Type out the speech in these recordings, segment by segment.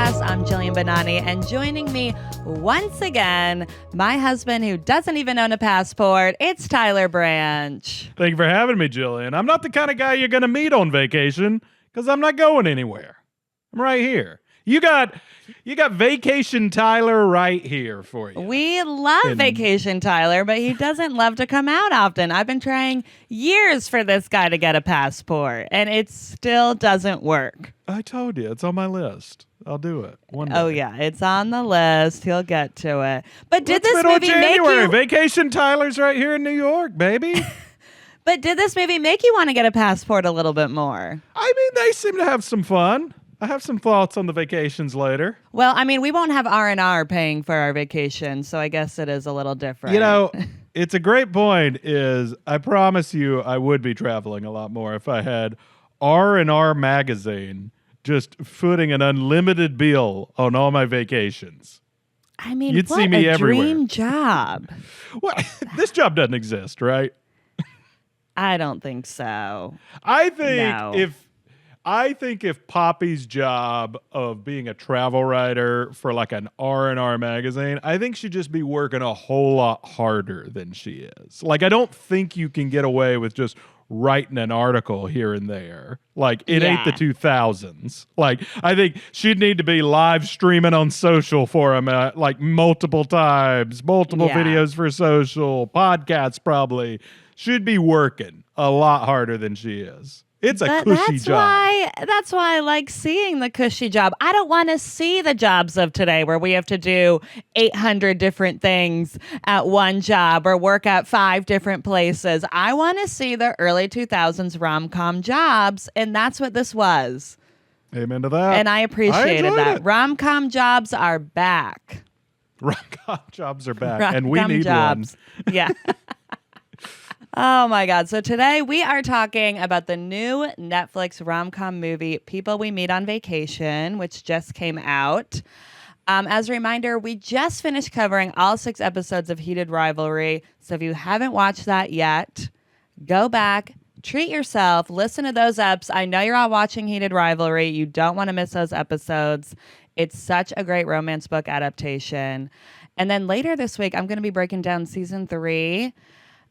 podcast. I'm Jillian Bonani, and joining me once again, my husband who doesn't even own a passport, it's Tyler Branch. Thank you for having me, Jillian. I'm not the kind of guy you're going to meet on vacation because I'm not going anywhere. I'm right here. You got Vacation Tyler right here for you. We love Vacation Tyler, but he doesn't love to come out often. I've been trying years for this guy to get a passport, and it still doesn't work. I told you, it's on my list. I'll do it one day. Oh, yeah, it's on the list. He'll get to it. But did this middle movie of January. make you... Vacation Tyler's right here in New York, baby. But did this movie make you want to get a passport a little bit more? I mean, they seem to have some fun. I have some thoughts on the vacations later. Well, I mean, we won't have R&R paying for our vacation, so I guess it is a little different. You know, it's a great point is I promise you I would be traveling a lot more if I had R&R magazine just footing an unlimited bill on all my vacations. I mean, you'd what see me a everywhere. Dream job. Well, this job doesn't exist, right? I don't think so. I think if Poppy's job of being a travel writer for like an R&R magazine, I think she'd just be working a whole lot harder than she is. Like, I don't think you can get away with just writing an article here and there. Like, it ain't the 2000s. Like, I think she'd need to be live streaming on social for him, like multiple times, multiple videos for social, podcasts probably. Should be working a lot harder than she is. It's a cushy job. That's why I like seeing the cushy job. I don't want to see the jobs of today where we have to do 800 different things at one job or work at 5 different places. I want to see the early 2000s rom-com jobs, and that's what this was. Amen to that. And I appreciated that. Rom-com jobs are back. Rom-com jobs are back, and we need jobs. One. Yeah. Oh, my God. So today we are talking about the new Netflix rom-com movie, People We Meet on Vacation, which just came out. As a reminder, we just finished covering all 6 episodes of Heated Rivalry. So if you haven't watched that yet, go back, treat yourself, listen to those eps. I know you're all watching Heated Rivalry. You don't want to miss those episodes. It's such a great romance book adaptation. And then later this week, I'm going to be breaking down season 3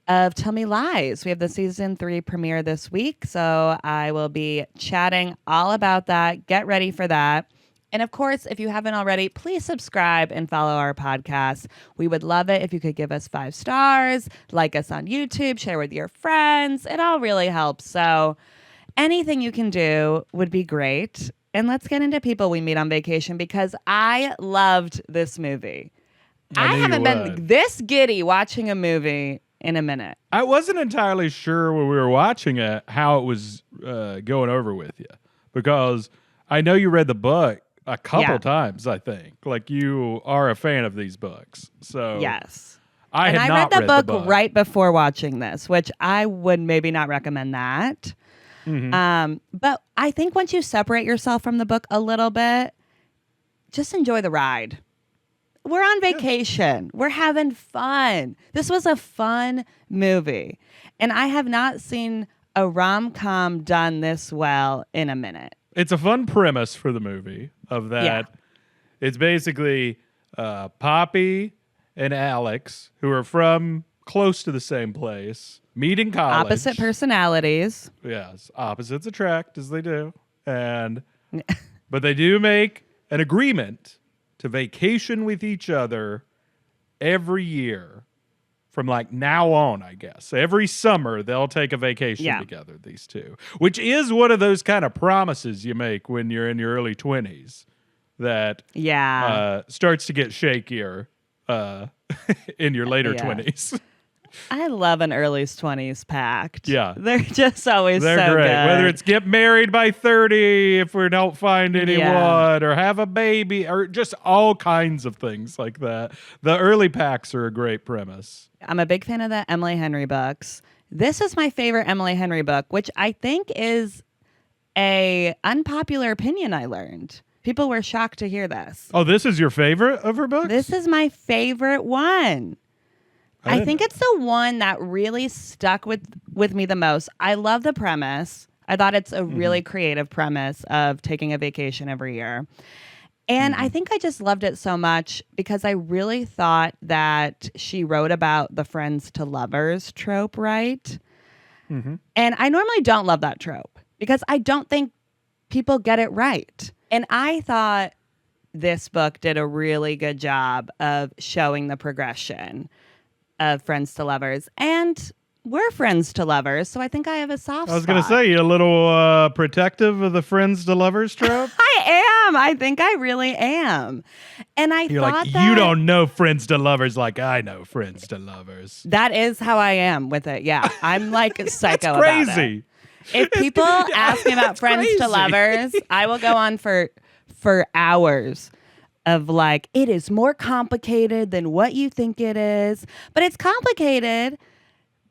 of Tell Me Lies. We have the season 3 premiere this week, so I will be chatting all about that. Get ready for that. And of course, if you haven't already, please subscribe and follow our podcast. We would love it if you could give us 5 stars, like us on YouTube, share with your friends. It all really helps. So anything you can do would be great. And let's get into People We Meet on Vacation because I loved this movie. I haven't been this giddy watching a movie in a minute. I wasn't entirely sure when we were watching it how it was going over with you because I know you read the book a couple times, I think. Like you are a fan of these books. So yes. I read the book right before watching this, which I would maybe not recommend that. Mm-hmm. But I think once you separate yourself from the book a little bit, just enjoy the ride. We're on vacation. Yeah. We're having fun. This was a fun movie. And I have not seen a rom-com done this well in a minute. It's a fun premise for the movie of that. Yeah. It's basically Poppy and Alex, who are from close to the same place, meet in college. Opposite personalities. Yes, opposites attract, as they do. But they do make an agreement to vacation with each other every year from like now on, I guess. Every summer, they'll take a vacation together, these two, which is one of those kind of promises you make when you're in your early 20s that starts to get shakier in your later 20s. I love an early 20s pact. Yeah. They're just always They're so great. good. Whether it's get married by 30 if we don't find anyone or have a baby or just all kinds of things like that. The early pacts are a great premise. I'm a big fan of the Emily Henry books. This is my favorite Emily Henry book, which I think is a unpopular opinion I learned. People were shocked to hear this. Oh, this is your favorite of her books? This is my favorite one. I think it's the one that really stuck with me the most. I love the premise. I thought it's a really creative premise of taking a vacation every year. And I think I just loved it so much because I really thought that she wrote about the friends to lovers trope right. And I normally don't love that trope because I don't think people get it right. And I thought this book did a really good job of showing the progression of friends to lovers. And we're friends to lovers, so I think I have a soft spot. I was going to say, you a little protective of the friends to lovers trope? I am. I think I really am. And You're thought like, that you don't know friends to lovers like I know friends to lovers. that is how I am with it. Yeah. I'm like psycho That's about it. crazy. If people ask me about friends to crazy. lovers, I will go on for hours of like, it is more complicated than what you think it is. But it's complicated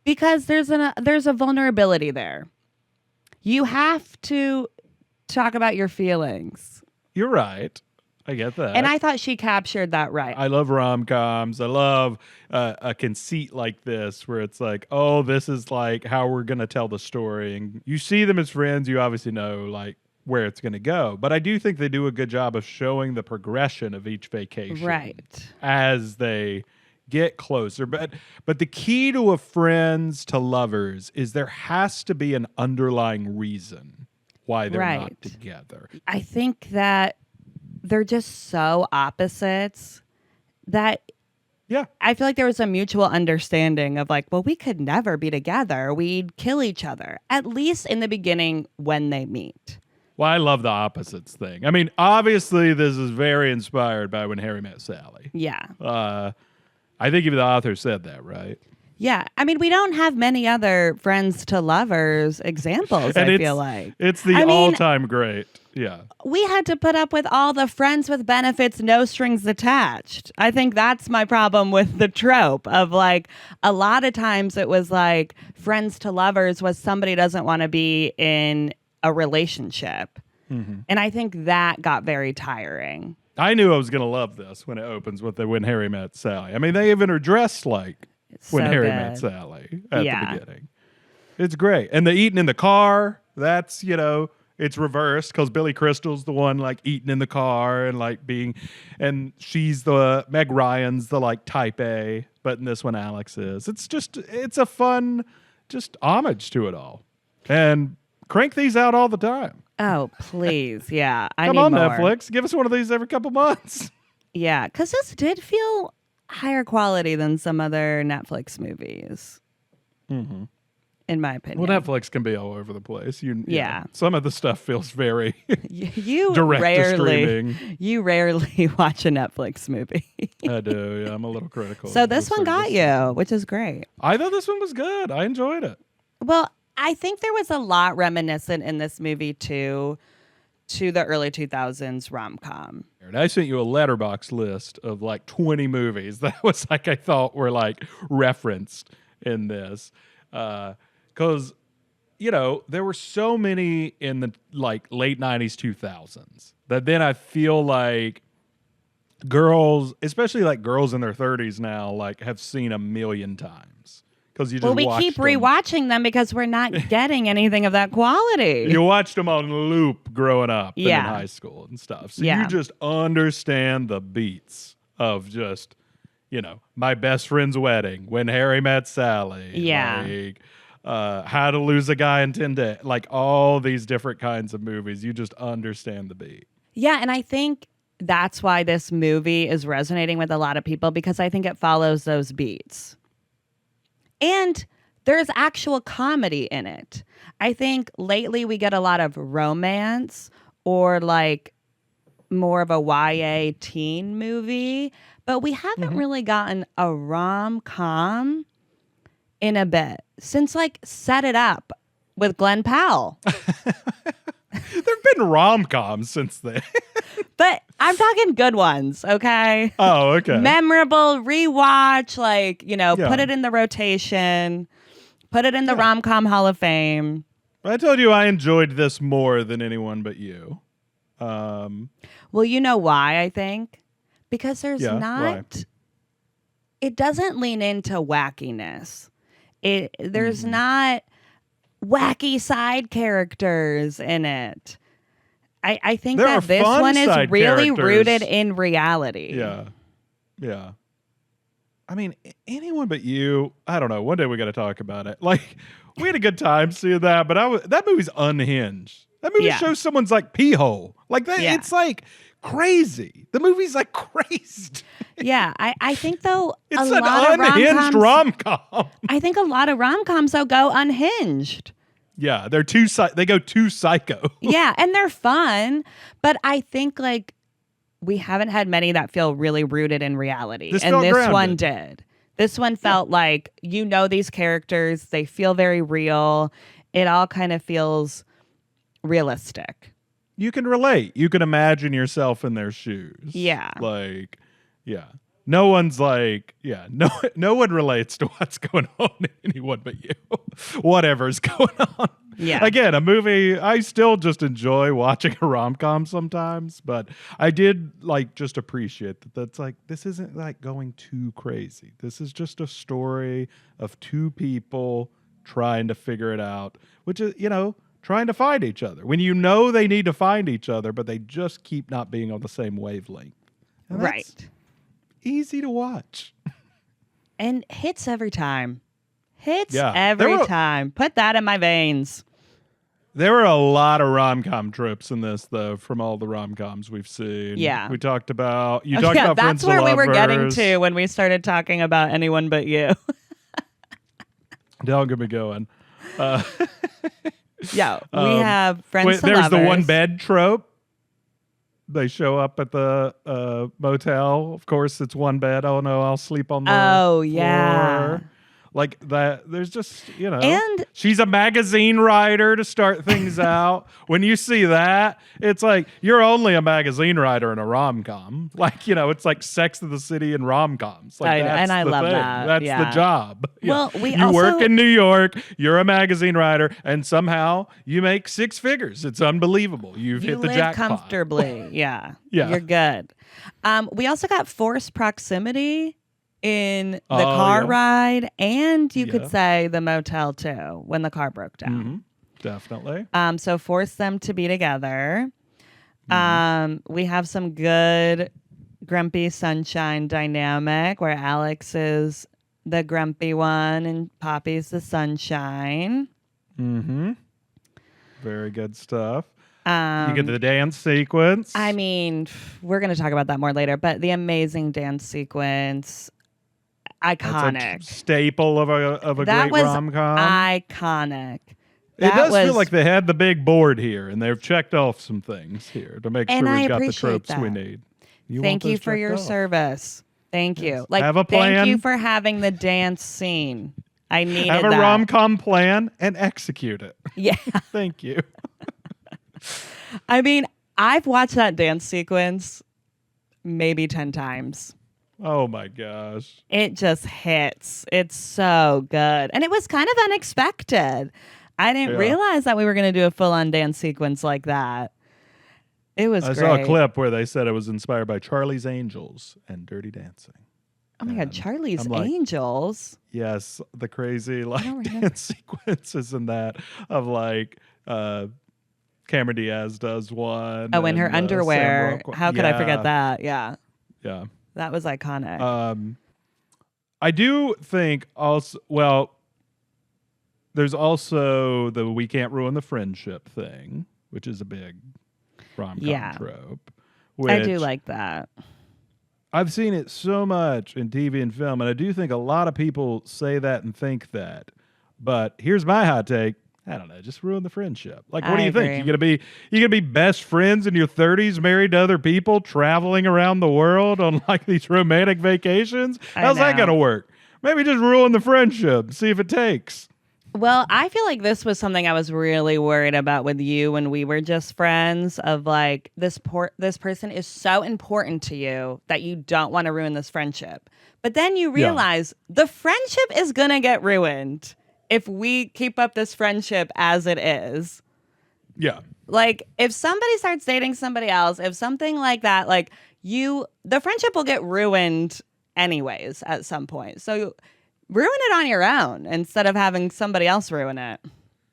because there's a vulnerability there. You have to talk about your feelings. You're right. I get that. And I thought she captured that right. I love rom-coms. I love a conceit like this where it's like, oh, this is like how we're going to tell the story. And you see them as friends. You obviously know like where it's going to go. But I do think they do a good job of showing the progression of each vacation. Right. As they get closer. But the key to a friends to lovers is there has to be an underlying reason why they're not together. I think that they're just so opposites that I feel like there was a mutual understanding of like, well, we could never be together. We'd kill each other, at least in the beginning when they meet. Well, I love the opposites thing. I mean, obviously, this is very inspired by When Harry Met Sally. Yeah. I think even the author said that, right? Yeah. I mean, we don't have many other friends to lovers examples, And I feel like. It's the all-time great. Yeah. We had to put up with all the friends with benefits, no strings attached. I think that's my problem with the trope of like, a lot of times it was like friends to lovers was somebody doesn't want to be in a relationship. And I think that got very tiring. I knew I was going to love this when it opens with the When Harry Met Sally. I mean, they even are dressed like When Harry Met Sally at the beginning. It's great. And the eating in the car, that's, it's reversed because Billy Crystal's the one like eating in the car and like and she's Meg Ryan's the like type A, but in this one Alex is. It's a fun just homage to it all. And crank these out all the time. Oh, please. Yeah. I Come need on, more. Netflix. Give us one of these every couple months. Yeah. Because this did feel higher quality than some other Netflix movies. In my opinion. Well, Netflix can be all over the place. Yeah. Some of the stuff feels very you direct to rarely streaming. you rarely watch a Netflix movie. I do. Yeah, I'm a little critical. So of this the one got service. you, which is great. I thought this one was good. I enjoyed it. Well, I think there was a lot reminiscent in this movie too to the early 2000s rom-com. I sent you a letterbox list of like 20 movies that was like I thought were like referenced in this. Because, there were so many in the like late 90s, 2000s that then I feel like girls, especially like girls in their 30s now, like have seen a million times. Because you just we keep rewatching them because we're not getting anything of that quality. You watched them on loop growing up and in Yeah. high school and stuff. So Yeah. you just understand the beats of just, My Best Friend's Wedding, When Harry Met Sally. Yeah. Like, How to Lose a Guy in 10 Days. Like all these different kinds of movies. You just understand the beat. Yeah, and I think that's why this movie is resonating with a lot of people because I think it follows those beats. And there's actual comedy in it. I think lately we get a lot of romance or like more of a YA teen movie, but we haven't really gotten a rom-com in a bit since like Set It Up with Glenn Powell. There've been rom-coms since then. But I'm talking good ones, okay? Oh, okay. Memorable, rewatch, like, Yeah. put it in the rotation, put it in the Rom-Com Hall of Fame. I told you I enjoyed this more than anyone but you. Well, you know why, I think? Because there's not... It doesn't lean into wackiness. There's not wacky side characters in it. I think There are that this fun one is side really characters. rooted in reality. Yeah. I mean, anyone but you. I don't know. One day we got to talk about it. Like, we had a good time seeing that, but that movie's unhinged. That movie shows someone's like pee hole. Like that. Yeah. It's like crazy. The movie's like crazy. Yeah, I think though It's a an lot of unhinged rom-com. I think a lot of rom-coms though go unhinged. Yeah, they go too psycho. Yeah, and they're fun, but I think like we haven't had many that feel really rooted in reality. This and felt this grounded. one did. This one felt like these characters, they feel very real. It all kind of feels realistic. You can relate. You can imagine yourself in their shoes. Yeah. Like, yeah. No one's like, no one relates to what's going on to anyone but you. Whatever's going on. Yeah. Again, a movie, I still just enjoy watching a rom-com sometimes, but I did like just appreciate that's like, this isn't like going too crazy. This is just a story of two people trying to figure it out, which is, trying to find each other. When they need to find each other, but they just keep not being on the same wavelength. And that's Right. easy to watch. And hits every time. Yeah. Every time. Put that in my veins. There were a lot of rom-com tropes in this, though, from all the rom-coms we've seen. Yeah. We talked about, That's Friends where to we were getting Lovers. to when we started talking about Anyone But You. Don't get me going. Yeah, we have Friends to There's Lovers. the one bed trope. They show up at the motel. Of course, it's one bed. Oh, no, I'll sleep on the floor. Yeah. Like that, there's just, And she's a magazine writer to start things out. When you see that, it's like, you're only a magazine writer in a rom-com. Like, it's like Sex of the City and rom-coms. Like, I love thing. that. That's Yeah. the job. Well, you work in New York, you're a magazine writer, and somehow you make six figures. It's unbelievable. You've you hit the live jackpot. comfortably. Yeah. Yeah. You're good. We also got forced proximity in the car ride, and you could say the motel too when the car broke down. Mm-hmm. Definitely. So force them to be together. We have some good grumpy sunshine dynamic where Alex is the grumpy one and Poppy's the sunshine. Mm-hmm. Very good stuff. You get the dance sequence. I mean, we're going to talk about that more later, but the amazing dance sequence, iconic. That's a staple of a That great was rom-com. Iconic. It does feel like they had the big board here, and they've checked off some things here to make sure And I we've got the appreciate tropes we that. need. Thank you for your service. Thank you. Like, Have a plan. Thank you for having the dance scene. I needed Have a that. rom-com plan and execute it. Yeah. Thank you. I mean, I've watched that dance sequence maybe 10 times. Oh my gosh. It just hits. It's so good. And it was kind of unexpected. I didn't realize that we were going to do a full-on dance sequence like that. It was great. I saw a clip where they said it was inspired by Charlie's Angels and Dirty Dancing. Oh my God, Charlie's like, Angels. Yes, the crazy dance sequences in that of like Cameron Diaz does one. Oh, in her underwear. How could I forget that? Yeah. Yeah. That was iconic. I do think also, there's also the we can't ruin the friendship thing, which is a big rom-com trope. I do like that. I've seen it so much in TV and film, and I do think a lot of people say that and think that. But here's my hot take. I don't know, just ruin the friendship. Like, what do you think? You gonna be best friends in your 30s, married to other people, traveling around the world on like these romantic vacations? How's that gonna work? Maybe just ruin the friendship, see if it takes. Well, I feel like this was something I was really worried about with you when we were just friends, of like this person is so important to you that you don't want to ruin this friendship. But then you realize the friendship is going to get ruined if we keep up this friendship as it is. Yeah. Like if somebody starts dating somebody else, if something like that, like the friendship will get ruined anyways at some point. So ruin it on your own instead of having somebody else ruin it.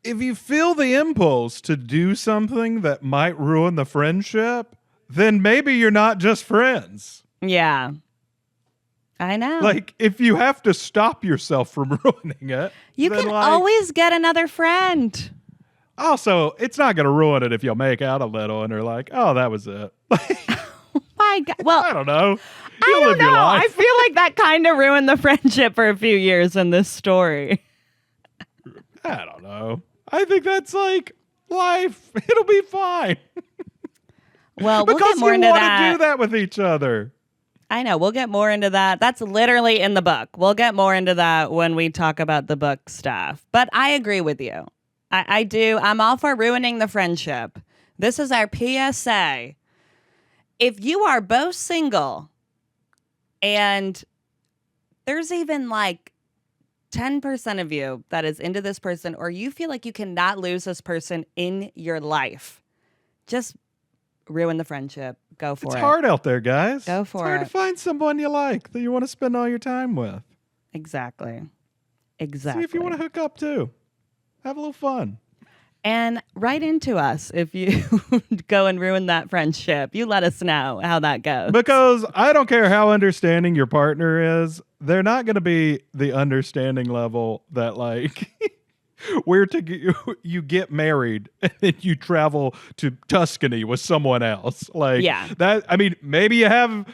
if you feel the impulse to do something that might ruin the friendship, then maybe you're not just friends. Yeah. I know. Like, if you have to stop yourself from ruining it, you then can always get another friend. Also, it's not going to ruin it if you'll make out a little and they're like, oh, that was it. My God. Well, I don't know. I don't know. I feel like that kind of ruined the friendship for a few years in this story. I don't know. I think that's like life. It'll be fine. Well, we'll get more into that. Because you want to do that with each other. I know. We'll get more into that. That's literally in the book. We'll get more into that when we talk about the book stuff. But I agree with you. I do. I'm all for ruining the friendship. This is our PSA. If you are both single and there's even like 10% of you that is into this person, or you feel like you cannot lose this person in your life, just ruin the friendship. Go for it. It's hard out there, guys. Go for it. It's hard to find someone you like that you want to spend all your time with. Exactly. See if you want to hook up too. Have a little fun. And write into us if you go and ruin that friendship. You let us know how that goes. Because I don't care how understanding your partner is, they're not going to be the understanding level that like you get married and then you travel to Tuscany with someone else. Like that. I mean, maybe you have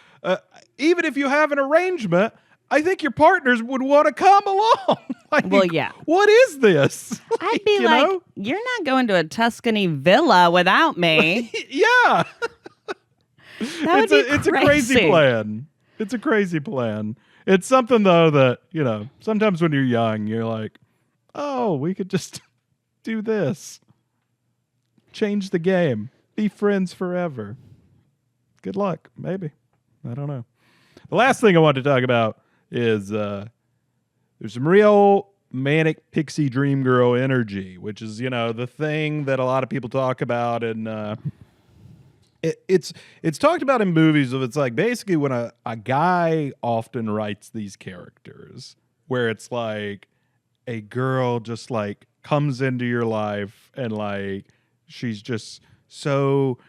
even if you have an arrangement, I think your partners would want to come along. Like, well, yeah. What is this? I'd be like, you're not going to a Tuscany villa without me. Yeah. It's a crazy plan. It's a crazy plan. It's something, though, that, sometimes when you're young, you're like, oh, we could just do this. Change the game. Be friends forever. Good luck. Maybe. I don't know. The last thing I want to talk about is there's some real manic pixie dream girl energy, which is, the thing that a lot of people talk about. And it's talked about in movies. It's like basically when a guy often writes these characters where it's like a girl just like comes into your life and like she's just so,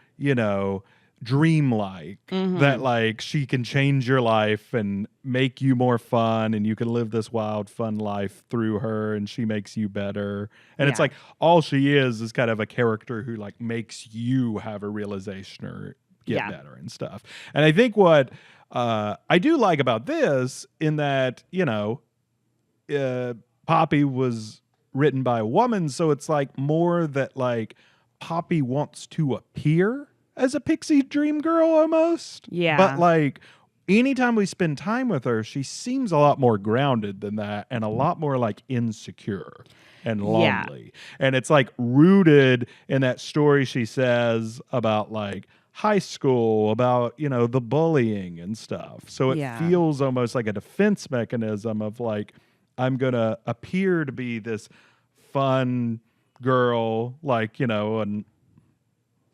dreamlike that like she can change your life and make you more fun and you can live this wild fun life through her and she makes you better. And it's like all she is kind of a character who like makes you have a realization or get better and stuff. And I think what I do like about this in that, Poppy was written by a woman, so it's like more that like Poppy wants to appear as a pixie dream girl almost. Yeah. But like anytime we spend time with her, she seems a lot more grounded than that and a lot more like insecure and lonely. Yeah. And it's like rooted in that story she says about like high school, about, the bullying and stuff. So it feels almost like a defense mechanism of like, I'm going to appear to be this fun girl, like, and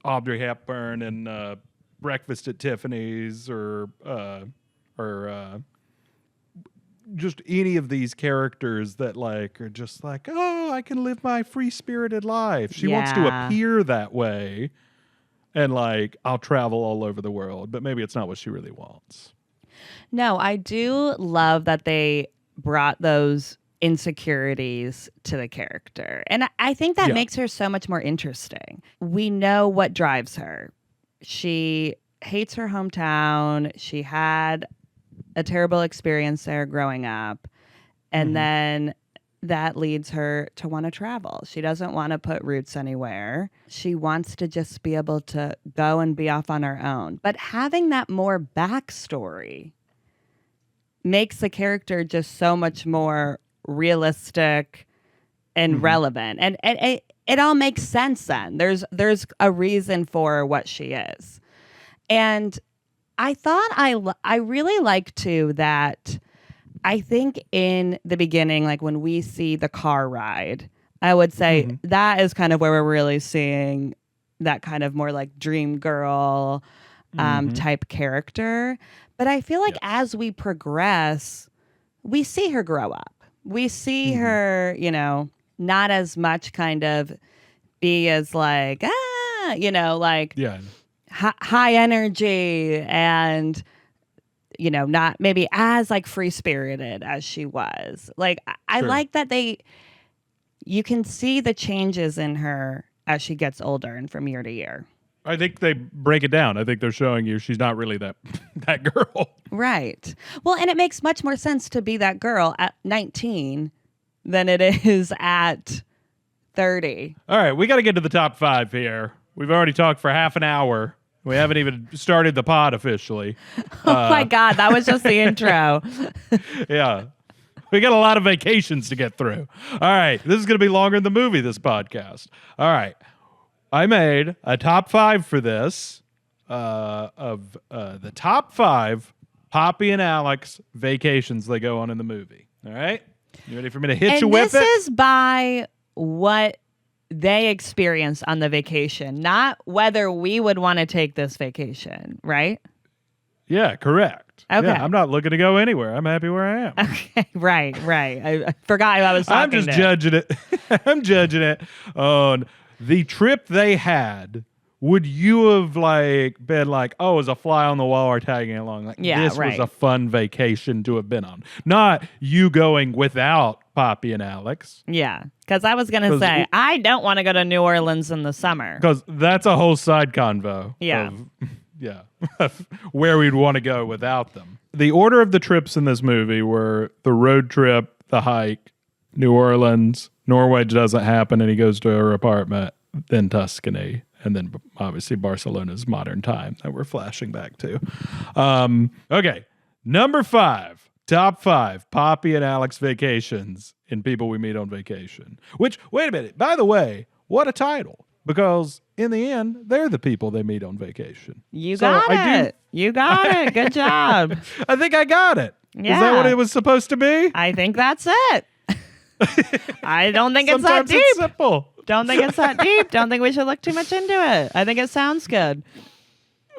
Audrey Hepburn and Breakfast at Tiffany's or just any of these characters that like are just like, oh, I can live my free-spirited life. She wants to appear that way and like I'll travel all over the world, but maybe it's not what she really wants. No, I do love that they brought those insecurities to the character. And I think that makes her so much more interesting. We know what drives her. She hates her hometown. She had a terrible experience there growing up. And then that leads her to want to travel. She doesn't want to put roots anywhere. She wants to just be able to go and be off on her own. But having that more backstory makes the character just so much more realistic and relevant. And it all makes sense then. There's a reason for what she is. And I thought I really like too that I think in the beginning, like when we see the car ride, I would say that is kind of where we're really seeing that kind of more like dream girl type character. But I feel like as we progress, we see her grow up. We see her, not as much kind of be as like, like Yeah. high energy and, not maybe as like free spirited as she was. Like, I Sure. like that you can see the changes in her as she gets older and from year to year. I think they break it down. I think they're showing you she's not really that girl. Right. Well, and it makes much more sense to be that girl at 19 than it is at 30. All right, we got to get to the top 5 here. We've already talked for half an hour. We haven't even started the pod officially. Oh my God, that was just the intro. Yeah. We got a lot of vacations to get through. All right, this is going to be longer than the movie, this podcast. All right. I made a top 5 for this of the top 5 Poppy and Alex vacations they go on in the movie. All right? You ready for me to hit you with it? This is by what they experienced on the vacation, not whether we would want to take this vacation, right? Yeah, correct. Okay. Yeah, I'm not looking to go anywhere. I'm happy where I am. Okay, right. I forgot I was talking I'm just judging it. I'm judging it on the trip they had. Would you have been like, oh, as a fly on the wall or tagging along? Like, Yeah, this right. was a fun vacation to have been on. Not you going without Poppy and Alex. Yeah, because I was going to say, I don't want to go to New Orleans in the summer. Because that's a whole side convo. Yeah. Of where we'd want to go without them. The order of the trips in this movie were the road trip, the hike, New Orleans, Norway doesn't happen, and he goes to her apartment, then Tuscany, and then obviously Barcelona's modern time that we're flashing back to. Okay, number 5, top 5, Poppy and Alex vacations in People We Meet on Vacation. Which, wait a minute, by the way, what a title. Because in the end, they're the people they meet on vacation. You got it. You got it. Good job. I think I got it. Yeah. Is that what it was supposed to be? I think that's it. I don't think it's that Sometimes deep. it's simple. Don't think it's that deep. Don't think we should look too much into it. I think it sounds good.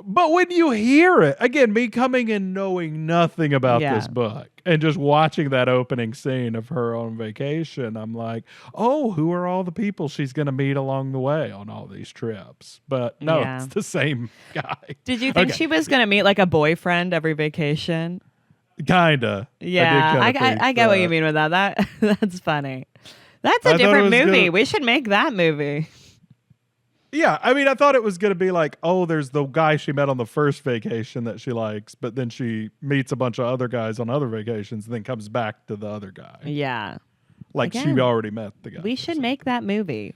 But when you hear it, again, me coming in knowing nothing about this book and just watching that opening scene of her on vacation, I'm like, oh, who are all the people she's going to meet along the way on all these trips? But no, it's the same guy. Did you think she was going to meet like a boyfriend every vacation? Kinda. Yeah, I get what you mean with that. That's funny. That's a different movie. We should make that movie. Yeah, I mean, I thought it was going to be like, oh, there's the guy she met on the first vacation that she likes, but then she meets a bunch of other guys on other vacations and then comes back to the other guy. Yeah. Like Again, she already met the guy. We should make that movie.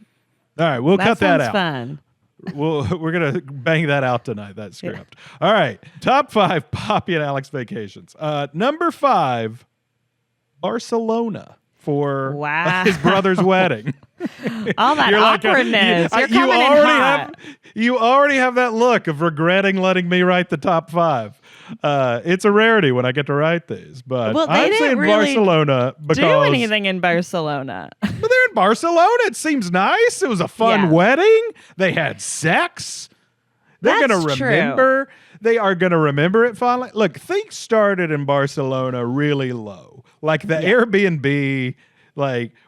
All right, we'll cut that out. Fun. We're going to bang that out tonight, that script. Yeah. All right, top 5 Poppy and Alex vacations. Number 5, Barcelona. For his brother's wedding. All that awkwardness. You're coming in hot. You already have that look of regretting letting me write the top 5. It's a rarity when I get to write these. But I'm saying really Barcelona because... do anything in Barcelona. But they're in Barcelona. It seems nice. It was a fun wedding. They had sex. They're going to remember. They are going to remember it fondly. Look, things started in Barcelona really low. Like the Airbnb,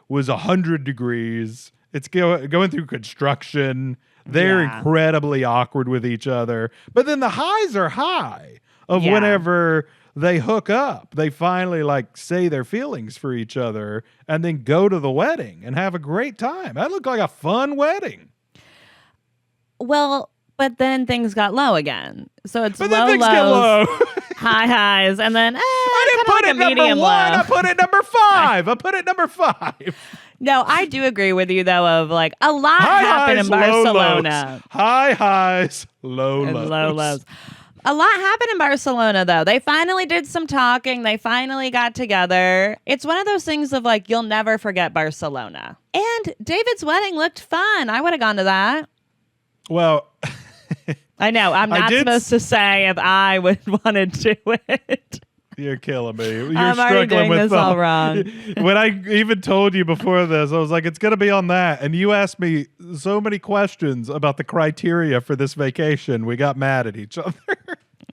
was 100 degrees. It's going through construction. They're incredibly awkward with each other. But then the highs are high of whenever they hook up. They finally say their feelings for each other and then go to the wedding and have a great time. That looked like a fun wedding. Well, but then things got low again. So it's but low then things lows, get low. high highs, and then I didn't put it number 1. Low. I put it number 5. I put it number 5. No, I do agree with you though. Of a lot happened in Barcelona. High highs, low lows. A lot happened in Barcelona though. They finally did some talking. They finally got together. It's one of those things of you'll never forget Barcelona. And David's wedding looked fun. I would have gone to that. Well. I know. I'm not supposed to say if I would want to do it. You're killing me. You're I'm already doing this all wrong. When I even told you before this, I was like, it's going to be on that. And you asked me so many questions about the criteria for this vacation. We got mad at each other.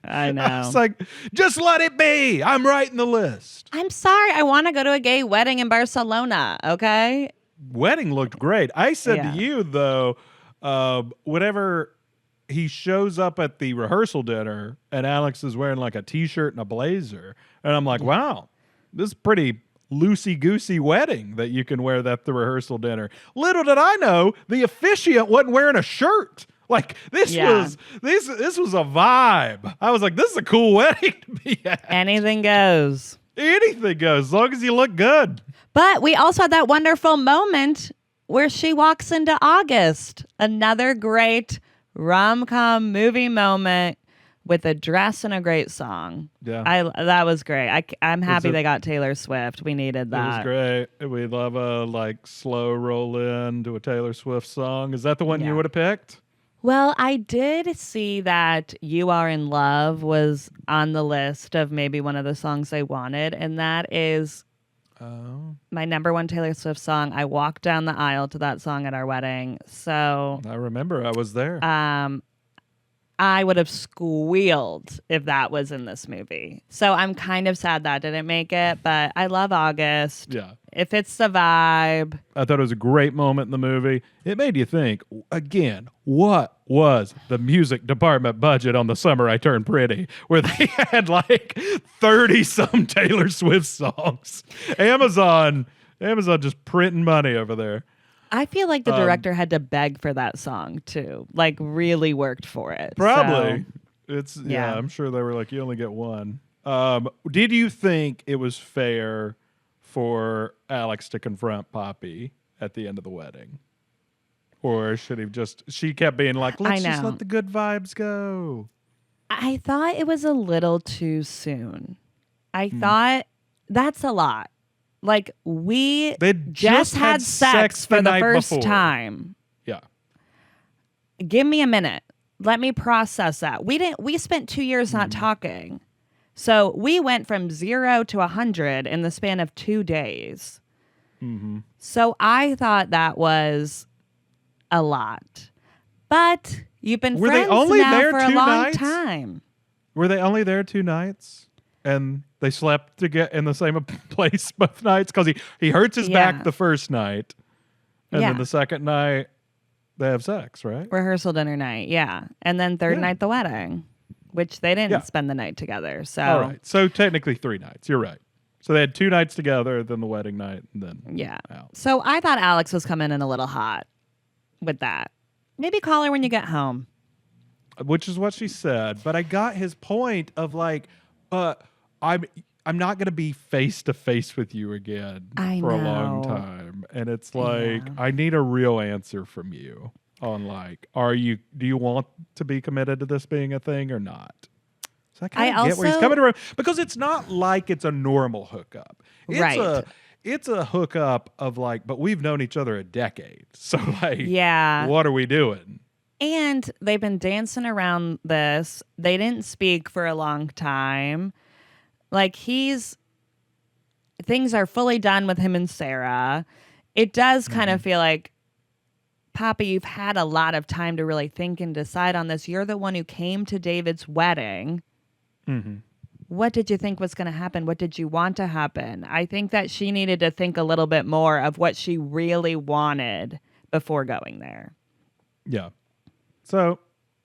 I know. I was like, just let it be. I'm writing the list. I'm sorry. I want to go to a gay wedding in Barcelona. Okay. wedding looked great. I said Yeah. to you though, whenever he shows up at the rehearsal dinner and Alex is wearing like a t-shirt and a blazer, and I'm like, wow, this is pretty loosey-goosey wedding that you can wear that at the rehearsal dinner. Little did I know the officiant wasn't wearing a shirt. Like this was a vibe. I was like, this is a cool wedding to be at. Anything goes. Anything goes, as long as you look good. But we also had that wonderful moment where she walks into August. Another great rom-com movie moment with a dress and a great song. Yeah. That was great. I'm happy they got Taylor Swift. We needed that. It was great. We love a like slow roll in to a Taylor Swift song. Is that the one you would have picked? Well, I did see that You Are in Love was on the list of maybe one of the songs I wanted, and that is my number one Taylor Swift song. I walked down the aisle to that song at our wedding. So I remember I was there. I would have squealed if that was in this movie. So I'm kind of sad that didn't make it, but I love August. Yeah. If it's the vibe. I thought it was a great moment in the movie. It made you think, again, what was the music department budget on The Summer I Turned Pretty, where they had like 30-some Taylor Swift songs? Amazon just printing money over there. I feel like the director had to beg for that song too. Like really worked for it. Probably. So, I'm sure they were like, you only get one. Did you think it was fair for Alex to confront Poppy at the end of the wedding? Or should he she kept being like, let's just let the good vibes go. I thought it was a little too soon. I thought that's a lot. Like we just had sex for the first time. Yeah. Give me a minute. Let me process that. We spent 2 years not talking. So we went from 0 to 100 in the span of 2 days. Mm-hmm. So I thought that was a lot. But you've been friends now for a long time. Were they only there 2 nights? And they slept together in the same place both nights? Because he hurts his back the first night. And then the second night, they have sex, right? Rehearsal dinner night, yeah. And then third night, the wedding, which they didn't spend the night together. So all right. So technically 3 nights. You're right. So they had 2 nights together, then the wedding night, and then out. So I thought Alex was coming in a little hot with that. Maybe call her when you get home. Which is what she said. But I got his point of like, I'm not going to be face to face with you again for a long time. And it's like, I need a real answer from you on like, do you want to be committed to this being a thing or not? So I kind of get where he's coming from, because it's not like it's a normal hookup. It's a hookup of like, but we've known each other a decade. So like, what are we doing? And they've been dancing around this. They didn't speak for a long time. Like things are fully done with him and Sarah. It does kind of feel like, Poppy, you've had a lot of time to really think and decide on this. You're the one who came to David's wedding. Mm-hmm. What did you think was going to happen? What did you want to happen? I think that she needed to think a little bit more of what she really wanted before going there. Yeah. So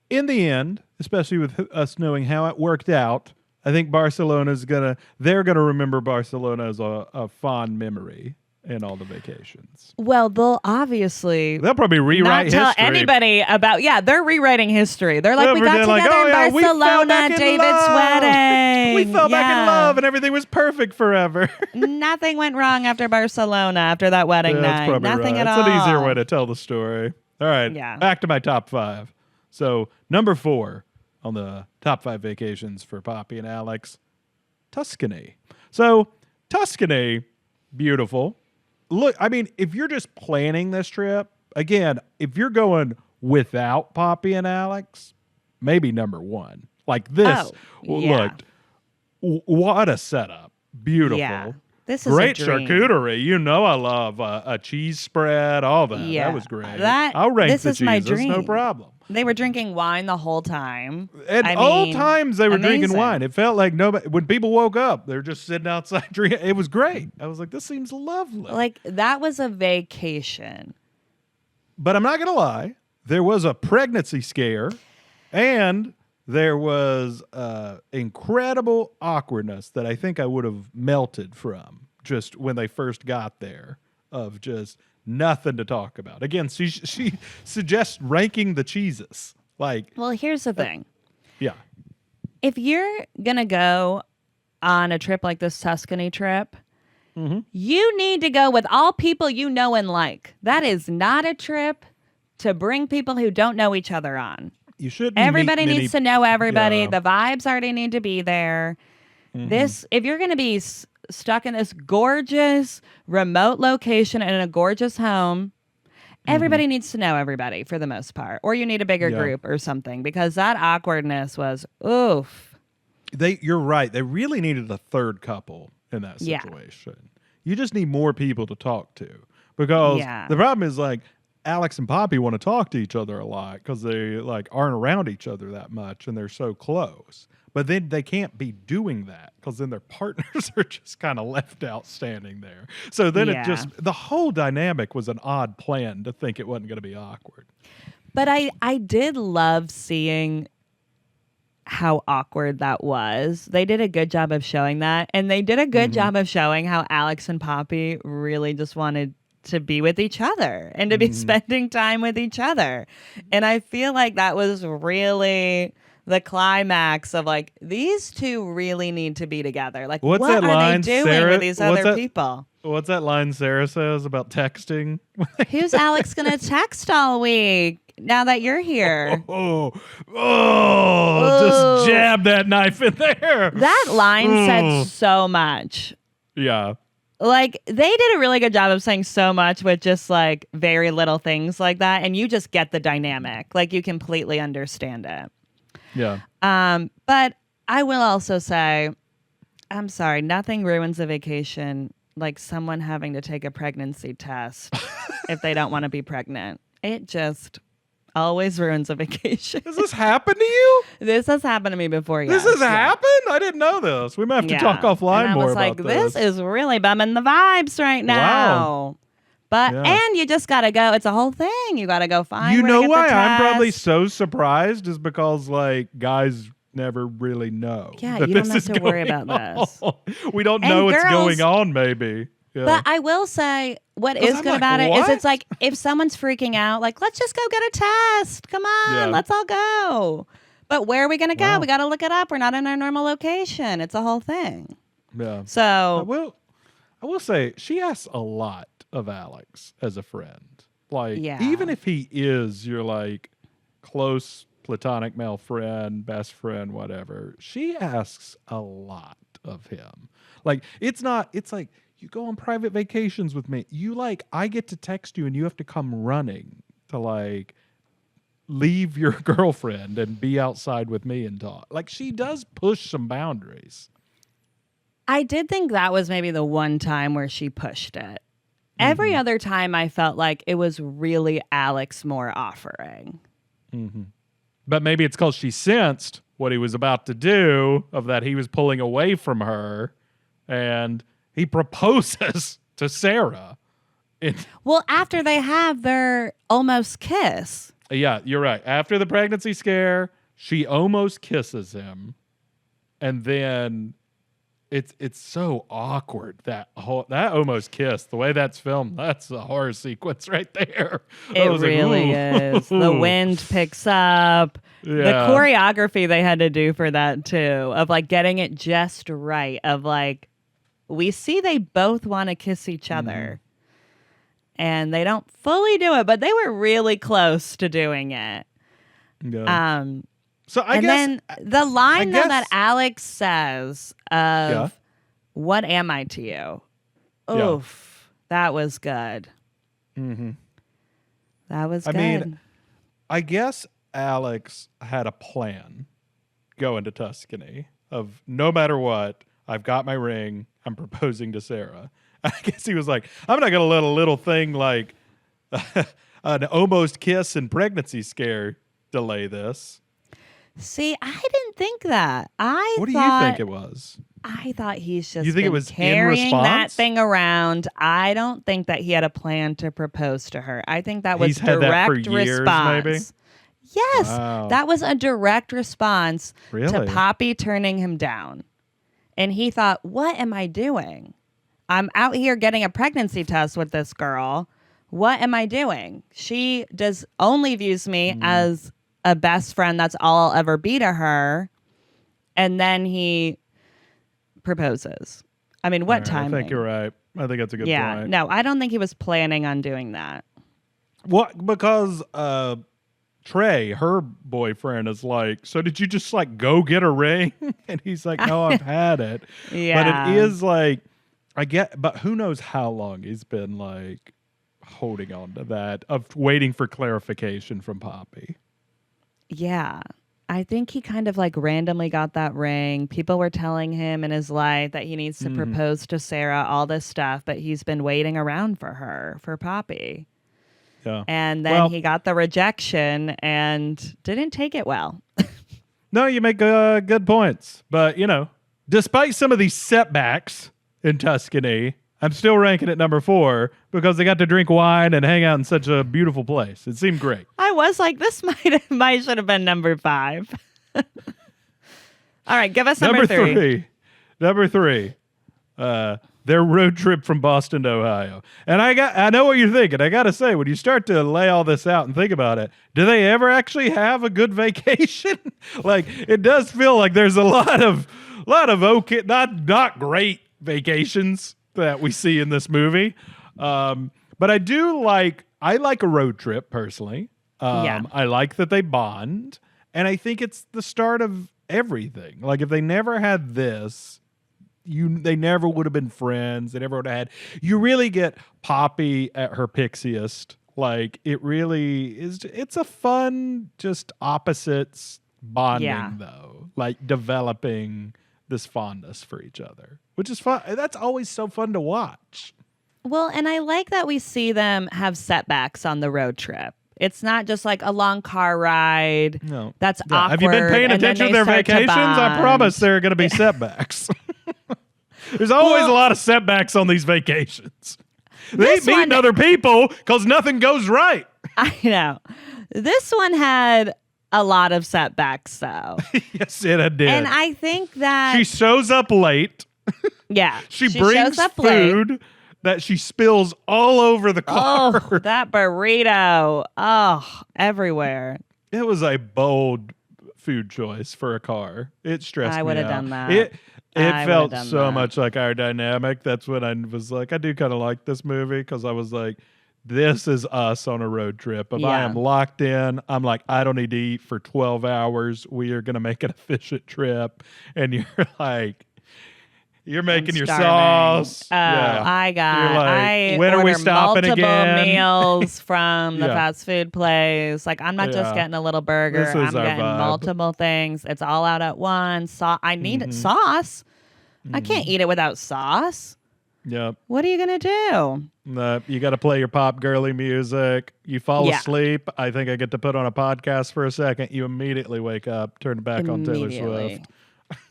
in the end, especially with us knowing how it worked out, I think they're gonna remember Barcelona as a fond memory in all the vacations. Well, they'll probably rewrite history. Not tell anybody about. Yeah, they're rewriting history. They're like, we got together in Barcelona, David's wedding. We fell back in love, and everything was perfect forever. Nothing went wrong after Barcelona after that wedding night. That's probably Nothing right. at all. It's an easier way to tell the story. All right, back to my top 5. So number 4 on the top 5 vacations for Poppy and Alex, Tuscany. So Tuscany, beautiful. Look, I mean, if you're just planning this trip, again, if you're going without Poppy and Alex, maybe number 1. Like this looked, what a setup. Beautiful. Yeah. This is great a dream. charcuterie. You know I love a cheese spread, all that. Yeah, that was great. that- I'll rank this the is my cheeses, no dream. problem. They were drinking wine the whole time. And I all mean, times they were drinking amazing. wine. It felt like nobody. When people woke up, they were just sitting outside drinking. It was great. I was like, this seems lovely. Like, that was a vacation. But I'm not gonna lie, there was a pregnancy scare, and there was incredible awkwardness that I think I would have melted from just when they first got there, of just nothing to talk about. Again, she suggests ranking the cheeses. Like, Well, here's the thing. yeah, If you're going to go on a trip like this Tuscany trip, you need to go with all people you know and like. That is not a trip to bring people who don't know each other on. you shouldn't. Everybody needs to know everybody. Yeah. The vibes already need to be there. If you're going to be stuck in this gorgeous remote location in a gorgeous home, everybody needs to know everybody for the most part. Or you need a bigger group or something, because that awkwardness was oof. You're right. They really needed a third couple in that Yeah. situation. You just need more people to talk to, because the problem is, like, Alex and Poppy want to talk to each other a lot because they like aren't around each other that much and they're so close. But then they can't be doing that because then their partners are just kind of left out standing there. So then it just, the whole dynamic was an odd plan to think it wasn't going to be awkward. But I did love seeing how awkward that was. They did a good job of showing that. And they did a good job of showing how Alex and Poppy really just wanted to be with each other and to be spending time with each other. And I feel like that was really the climax of, like, these two really need to be together. Like, What's what that are line, they doing Sarah? with these What's other that- people? What's that line Sarah says about texting? Who's Alex going to text all week now that you're here? Just jab that knife in there. That line said so much. Yeah. Like, they did a really good job of saying so much with just, like, very little things like that. And you just get the dynamic. Like, you completely understand it. Yeah. But I will also say, I'm sorry, nothing ruins a vacation like someone having to take a pregnancy test if they don't want to be pregnant. It just always ruins a vacation. Does this happen to you? This has happened to me before. This has happened? I didn't know this. We might have to talk offline and I more was about like, this. this is really bumming the vibes right now. But and you just gotta go. It's a whole thing. You gotta go find. You where know to get why the I'm probably test. so surprised is because, like, guys never really know. Yeah, that you don't this have is to worry going about this. on. We don't And know what's girls- going on. Maybe. Yeah. But I will say, what is I'm good like, about it is what? it's like, if someone's freaking out, like, let's just go get a test. Come on, let's all go. But where are we going to go? We got to look it up. We're not in our normal location. It's a whole thing. Yeah. So, I will say she asks a lot of Alex as a friend. Like, Yeah. even if he is your, like, close platonic male friend, best friend, whatever, she asks a lot of him. Like, it's like, you go on private vacations with me. I get to text you and you have to come running to, like, leave your girlfriend and be outside with me and talk. Like, she does push some boundaries. I did think that was maybe the one time where she pushed it. Every other time I felt like it was really Alex more offering. But maybe it's because she sensed what he was about to do, of that he was pulling away from her, and he proposes to Sarah. Well, after they have their almost kiss. Yeah, you're right. After the pregnancy scare, she almost kisses him, and then it's so awkward, that almost kiss. The way that's filmed, that's a horror sequence right there. It really is. The wind picks up. The choreography they had to do for that too, of like getting it just right, of like, we see they both want to kiss each other and they don't fully do it, but they were really close to doing it. Yeah. So I and guess then the line though guess- that Alex says of "What am I to you?" Oof, that was good. That was good. I mean, I guess Alex had a plan going to Tuscany of, no matter what, I've got my ring. I'm proposing to Sarah. I guess he was like, I'm not going to let a little thing like an almost kiss and pregnancy scare delay this. See, I didn't think that. What do you think it was? I thought he's just You think it was carrying in that response? thing around. I don't think that he had a plan to propose to her. I think that was He's had that for direct years, response. maybe? Yes, Wow. that was a direct response to Really? Poppy turning him down. And he thought, what am I doing? I'm out here getting a pregnancy test with this girl. What am I doing? She only views me as a best friend. That's all I'll ever be to her. And then he proposes. I mean, what timing? I think you're right. I think that's a good point. No, I don't think he was planning on doing that. What? Because Trey, her boyfriend, is like, so did you just like go get a ring? And he's like, no, I've had it. Yeah. But it is like, but who knows how long he's been like holding on to that, of waiting for clarification from Poppy. Yeah. I think he kind of like randomly got that ring. People were telling him in his life that he needs to propose to Sarah, all this stuff, but he's been waiting around for Poppy. Yeah. And then he got the rejection and didn't take it well. No, you make good points. But, despite some of these setbacks in Tuscany, I'm still ranking it number 4 because they got to drink wine and hang out in such a beautiful place. It seemed great. I was like, this might should have been number 5. All right, give us number 3. Number 3. Their road trip from Boston to Ohio. And I know what you're thinking. I got to say, when you start to lay all this out and think about it, do they ever actually have a good vacation? Like, it does feel like there's a lot of okay, not great vacations that we see in this movie. But I like a road trip personally. I like that they bond, and I think it's the start of everything. Like, if they never had this, they never would have been friends. They never would have had. You really get Poppy at her pixiest. Like, it really is. It's a fun, just opposites bonding though. Like, developing this fondness for each other, which is fun. That's always so fun to watch. Well, and I like that we see them have setbacks on the road trip. It's not just like a long car ride. No. That's awkward. Have you been paying attention to their vacations? I promise there are going to be setbacks. There's always a lot of setbacks on these vacations. They ain't meeting other people because nothing goes right. I know. This one had a lot of setbacks, though. Yes, it did. And I think that she shows up late. Yeah. She brings food that she spills all over the car. Oh, that burrito. Oh, everywhere. It was a bold food choice for a car. It stressed me out. I would have done that. It felt so much like our dynamic. That's when I was like, I do kind of like this movie because I was like, this is us on a road trip. If I am locked in, I'm like, I don't need to eat for 12 hours. We are going to make an efficient trip. And you're like, you're making your sauce. Oh, I when are we order stopping multiple again? meals from the fast food place. Like, I'm not just getting a little burger. This I'm is our getting vibe. multiple things. It's all out at once. I need sauce. I can't eat it without sauce. Yep. What are you going to do? You got to play your pop girly music. You fall asleep. I think I get to put on a podcast for a second. You immediately wake up, turn it back on Taylor Swift.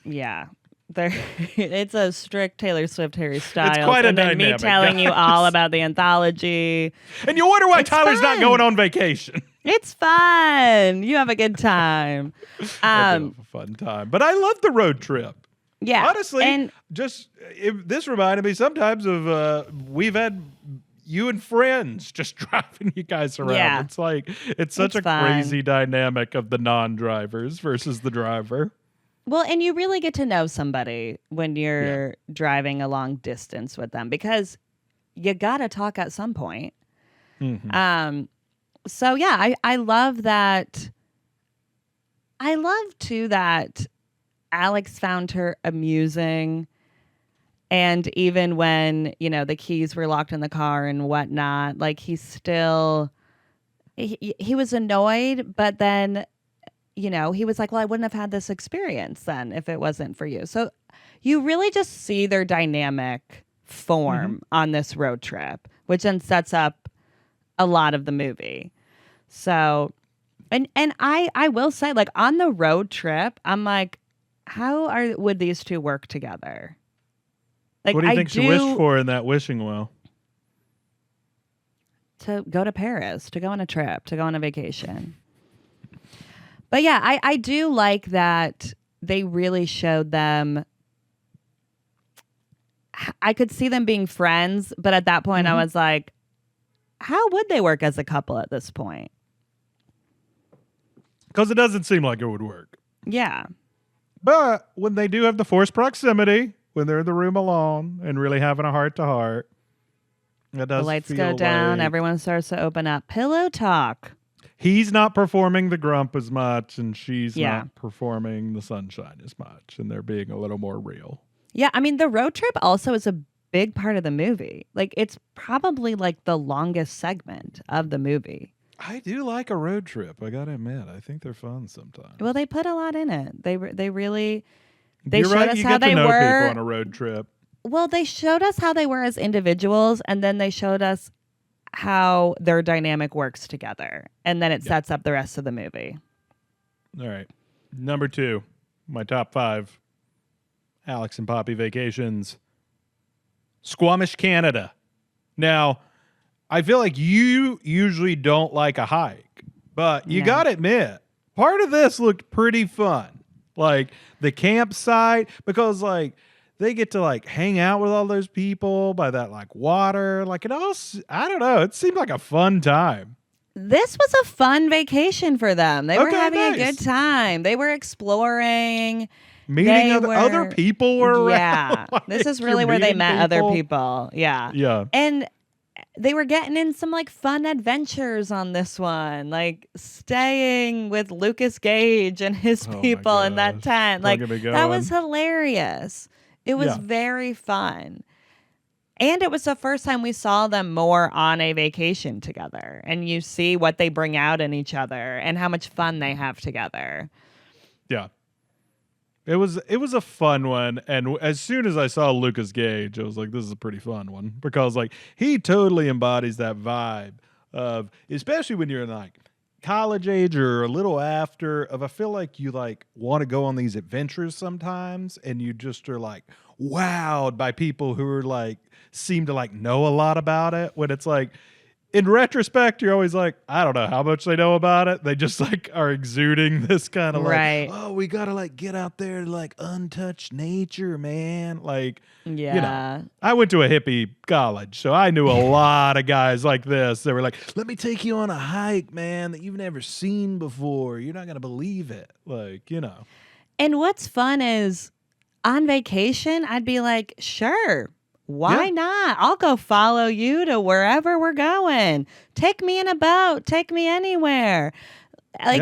Yeah. It's a strict Taylor Swift Harry Styles. It's quite a and then dynamic, me telling you guys. all about the anthology. And you wonder why Tyler's fun. not going on vacation. It's fun. You have a good time. I do have a fun time. But I love the road trip. Yeah. Honestly, and this reminded me sometimes of we've had you and friends just driving you guys around. Yeah. It's like, it's such a fun. crazy dynamic of the non-drivers versus the driver. Well, and you really get to know somebody when you're driving a long distance with them because you got to talk at some point. Mm-hmm. So yeah, I love that. I love too that Alex found her amusing. And even when, the keys were locked in the car and whatnot, like he was annoyed, but then he was like, well, I wouldn't have had this experience then if it wasn't for you. So you really just see their dynamic form on this road trip, which then sets up a lot of the movie. So, and I will say, like, on the road trip, I'm like, how would these two work together? Like, what do you think she wished for in that wishing well? To go to Paris, to go on a trip, to go on a vacation. But yeah, I do like that they really showed them. I could see them being friends, but at that point I was like, how would they work as a couple at this point? Because it doesn't seem like it would work. Yeah. But when they do have the forced proximity, when they're in the room alone and really having a heart-to-heart, it does the lights feel go down. like Everyone starts to open up. Pillow talk. He's not performing the grump as much, and she's Yeah. not performing the sunshine as much, and they're being a little more real. Yeah, I mean, the road trip also is a big part of the movie. Like, it's probably like the longest segment of the movie. I do like a road trip. I gotta admit, I think they're fun sometimes. Well, they put a lot in it. They really You're showed right. us You how get to they know were. people on a road trip. Well, they showed us how they were as individuals, and then they showed us how their dynamic works together, and then it sets up the rest of the movie. All right, number 2, my top 5. Alex and Poppy vacations. Squamish, Canada. Now, I feel like you usually don't like a hike, but you gotta admit, part of this looked pretty fun. Like the campsite, because like they get to like hang out with all those people by that like water. Like it all, I don't know. It seemed like a fun time. This was a fun vacation for them. They were having a nice. good time. They were exploring. Meeting other people were around. Yeah. Like, This is you're really where they meeting met other people. Yeah. Yeah. And they were getting in some like fun adventures on this one, like staying with Lucas Gage and his people in that tent. Like that was hilarious. It was very fun. And it was the first time we saw them more on a vacation together, and you see what they bring out in each other and how much fun they have together. Yeah. It was a fun one, and as soon as I saw Lucas Gage, I was like, this is a pretty fun one, because like he totally embodies that vibe of, especially when you're in like college age or a little after, of I feel like you like want to go on these adventures sometimes, and you just are like wowed by people who are like seem to like know a lot about it, when it's like in retrospect, you're always like, I don't know how much they know about it. They just like are exuding this kind of like, oh, we got to like get out there to like untouched nature, man. Like, I went to a hippie college, so I knew a lot of guys like this. They were like, let me take you on a hike, man, that you've never seen before. You're not going to believe it. Like, And what's fun is on vacation, I'd be like, sure. Why not? I'll go follow you to wherever we're going. Take me in a boat. Take me anywhere. Like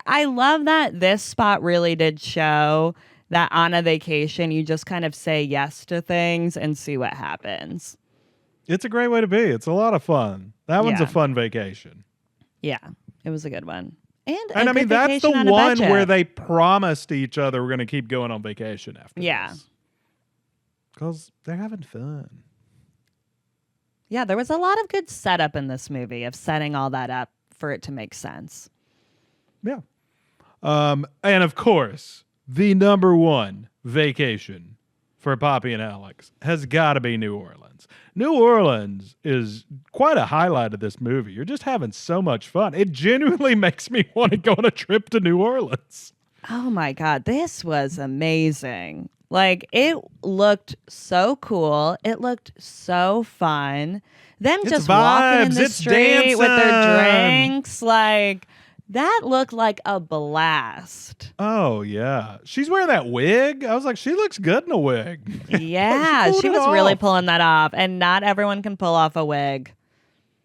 I love that this spot really did show that on a vacation, you just kind of say yes to things and see what happens. It's a great way to be. It's a lot of fun. That one's a fun vacation. Yeah, it was a good one. And I mean, that's the one where they promised each other we're going to keep going on vacation after this. Because they're having fun. Yeah, there was a lot of good setup in this movie of setting all that up for it to make sense. Yeah. And of course, the number one vacation for Poppy and Alex has got to be New Orleans. New Orleans is quite a highlight of this movie. You're just having so much fun. It genuinely makes me want to go on a trip to New Orleans. Oh my God, this was amazing. Like, it looked so cool. It looked so fun. Them it's just vibes, walking in the street dancing. with their drinks. Like, that looked like a blast. Oh, yeah. She's wearing that wig. I was like, she looks good in a wig. Yeah, she was really pulling that off. And not everyone can pull off a wig.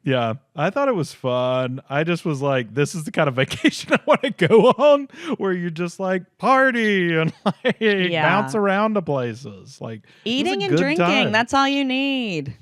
Yeah, I thought it was fun. I just was like, this is the kind of vacation I want to go on, where you just like party and like bounce around to places. Like eating and drinking, that's all you need.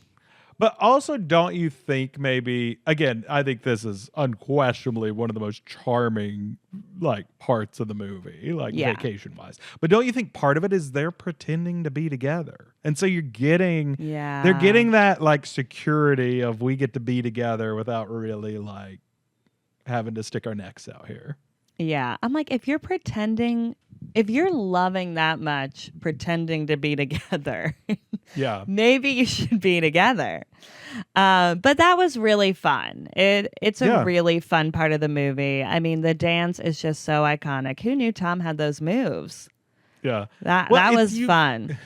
But also, don't you think maybe, again, I think this is unquestionably one of the most charming like parts of the movie, like Yeah. vacation wise. But don't you think part of it is they're pretending to be together? And so you're getting, Yeah. they're getting that like security of we get to be together without really like having to stick our necks out here. Yeah. I'm like, if you're pretending, if you're loving that much, pretending to be together, Yeah. maybe you should be together. But that was really fun. It's a really fun part of the movie. I mean, the dance is just so iconic. Who knew Tom had those moves? Yeah. That was fun.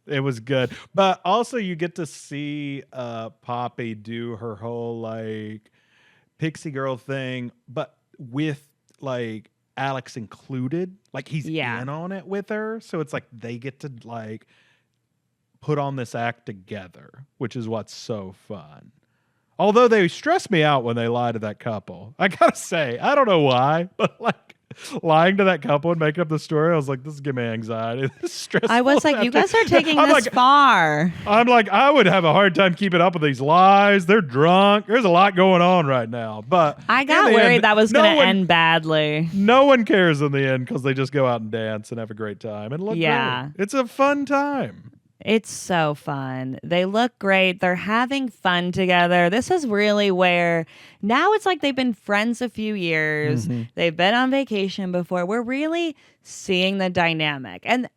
It was good. But also you get to see Poppy do her whole like pixie girl thing, but with like Alex included. Like he's in on it with her. So it's like they get to like put on this act together, which is what's so fun. Although they stress me out when they lie to that couple. I gotta say, I don't know why, but like lying to that couple and making up the story, I was like, this is giving me anxiety. This is stressful. I was like, you guys are taking this far. I'm like, I would have a hard time keeping up with these lies. They're drunk. There's a lot going on right now. But I got worried that was going to end badly. No one cares in the end because they just go out and dance and have a great time and look great. It's a fun time. It's so fun. They look great. They're having fun together. This is really where now it's like they've been friends a few years. Mm-hmm. They've been on vacation before. We're really seeing the dynamic. And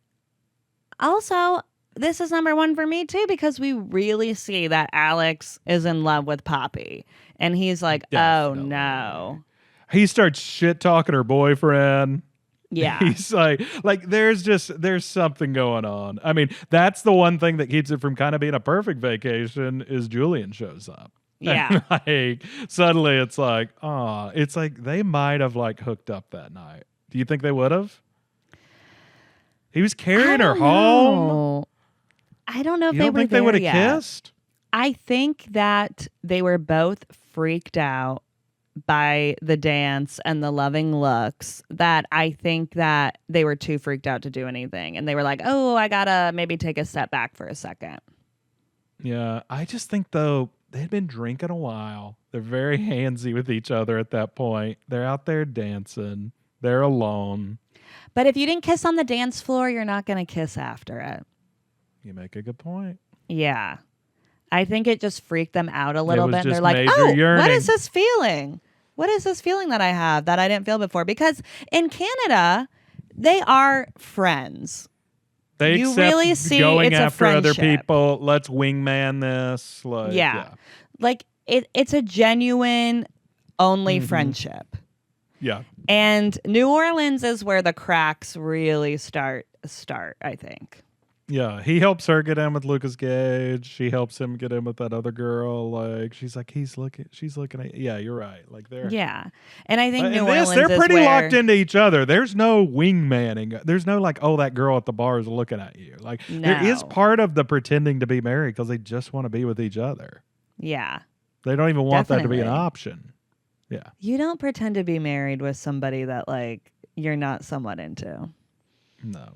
also, this is number one for me too, because we really see that Alex is in love with Poppy. And he's like, Definitely. Oh no. He starts shit talking her boyfriend. Yeah. He's like there's something going on. I mean, that's the one thing that keeps it from kind of being a perfect vacation is Julian shows up. Yeah. And like suddenly it's like they might have like hooked up that night. Do you think they would have? He was carrying her home. I don't know if you don't think they would have kissed? I think that they were both freaked out by the dance and the loving looks, that I think that they were too freaked out to do anything. And they were like, oh, I gotta maybe take a step back for a second. Yeah, I just think, though, they'd been drinking a while. They're very handsy with each other at that point. They're out there dancing. They're alone. But if you didn't kiss on the dance floor, you're not going to kiss after it. You make a good point. Yeah. I think it just freaked them out a little bit. And they're like, yearning. What is this feeling? What is this feeling that I have that I didn't feel before? Because in Canada, they are friends. You really see going it's after other people. Let's wingman this. Like, yeah. Like it's a genuine only friendship. Yeah. And New Orleans is where the cracks really start, I think. Yeah, he helps her get in with Lucas Gage. She helps him get in with that other girl. Like she's like, she's looking at. Yeah, you're right. Like they're. Yeah, and I think New Orleans they're is pretty where, locked into each other. There's no wingmanning. There's no like, oh, that girl at the bar is looking at you. Like there is part of the pretending to be married because they just want to be with each other. Yeah, they don't even want that to be an option. Yeah, you don't pretend to be married with somebody that like you're not somewhat into. No.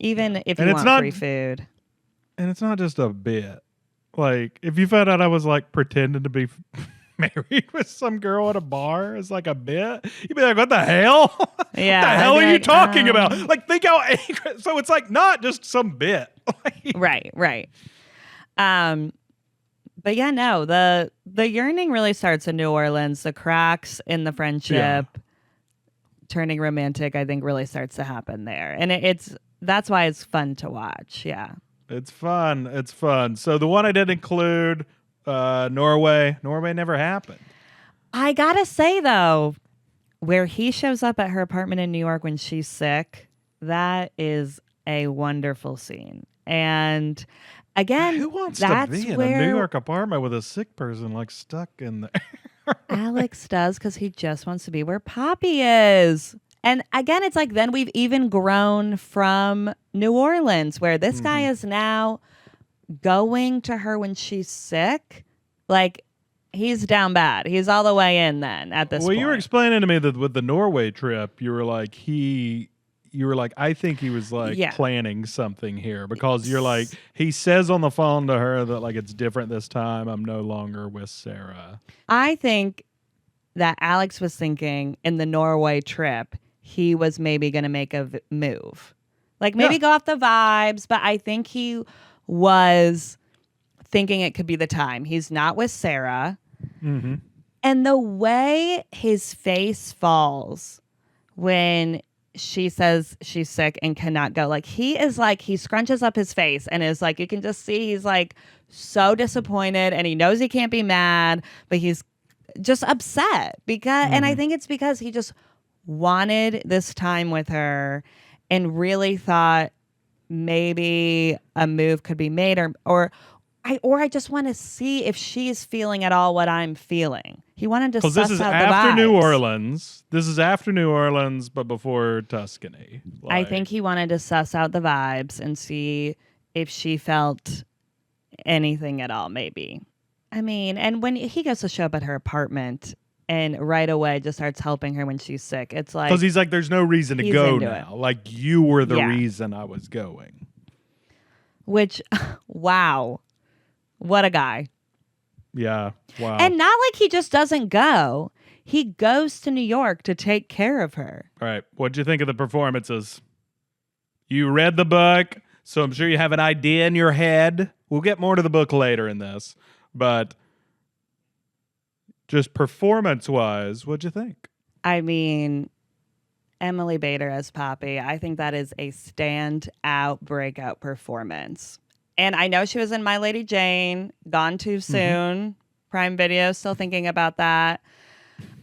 Even if you want free food. And it's not just a bit. Like, if you found out I was, like, pretending to be married with some girl at a bar as, like, a bit, you'd be like, what the hell? Yeah. What the hell are you talking about? Like, think how angry. So it's, like, not just some bit. Right. But, yeah, no, the yearning really starts in New Orleans. The cracks in the friendship, turning romantic, I think, really starts to happen there. And that's why it's fun to watch. Yeah. It's fun. So the one I did include, Norway. Norway never happened. I gotta say, though, where he shows up at her apartment in New York when she's sick, that is a wonderful scene. And again, who wants to be in a New York apartment with a sick person like stuck in there? Alex does, because he just wants to be where Poppy is. And again, it's like then we've even grown from New Orleans, where this guy is now going to her when she's sick. Like, he's down bad. He's all the way in then at this point. Well, you were explaining to me that with the Norway trip, you were like, you were like, I think he was like Yeah. planning something here, because you're like, he says on the phone to her that like it's different this time. I'm no longer with Sarah. I think that Alex was thinking in the Norway trip, he was maybe going to make a move. Like maybe go off the vibes, but I think he was thinking it could be the time. He's not with Sarah. Mm-hmm. And the way his face falls when she says she's sick and cannot go, like he scrunches up his face and is like, you can just see he's like so disappointed, and he knows he can't be mad, but he's just upset because, and I think it's because he just wanted this time with her and really thought maybe a move could be made, or I just want to see if she's feeling at all what I'm feeling. He wanted to suss out the vibes. Because this is after New Orleans. This is after New Orleans, but before Tuscany. I think he wanted to suss out the vibes and see if she felt anything at all, maybe. I mean, and when he goes to show up at her apartment and right away just starts helping her when she's sick, it's like... Because he's like, there's no reason to go now. It. Like, you were the reason I was going. Which, wow. What a guy. Yeah, wow. And not like he just doesn't go. He goes to New York to take care of her. All right. What'd you think of the performances? You read the book, so I'm sure you have an idea in your head. We'll get more to the book later in this. But just performance-wise, what'd you think? I mean, Emily Bader as Poppy, I think that is a stand-out breakout performance. And I know she was in My Lady Jane, Gone Too Soon, Prime Video, still thinking about that.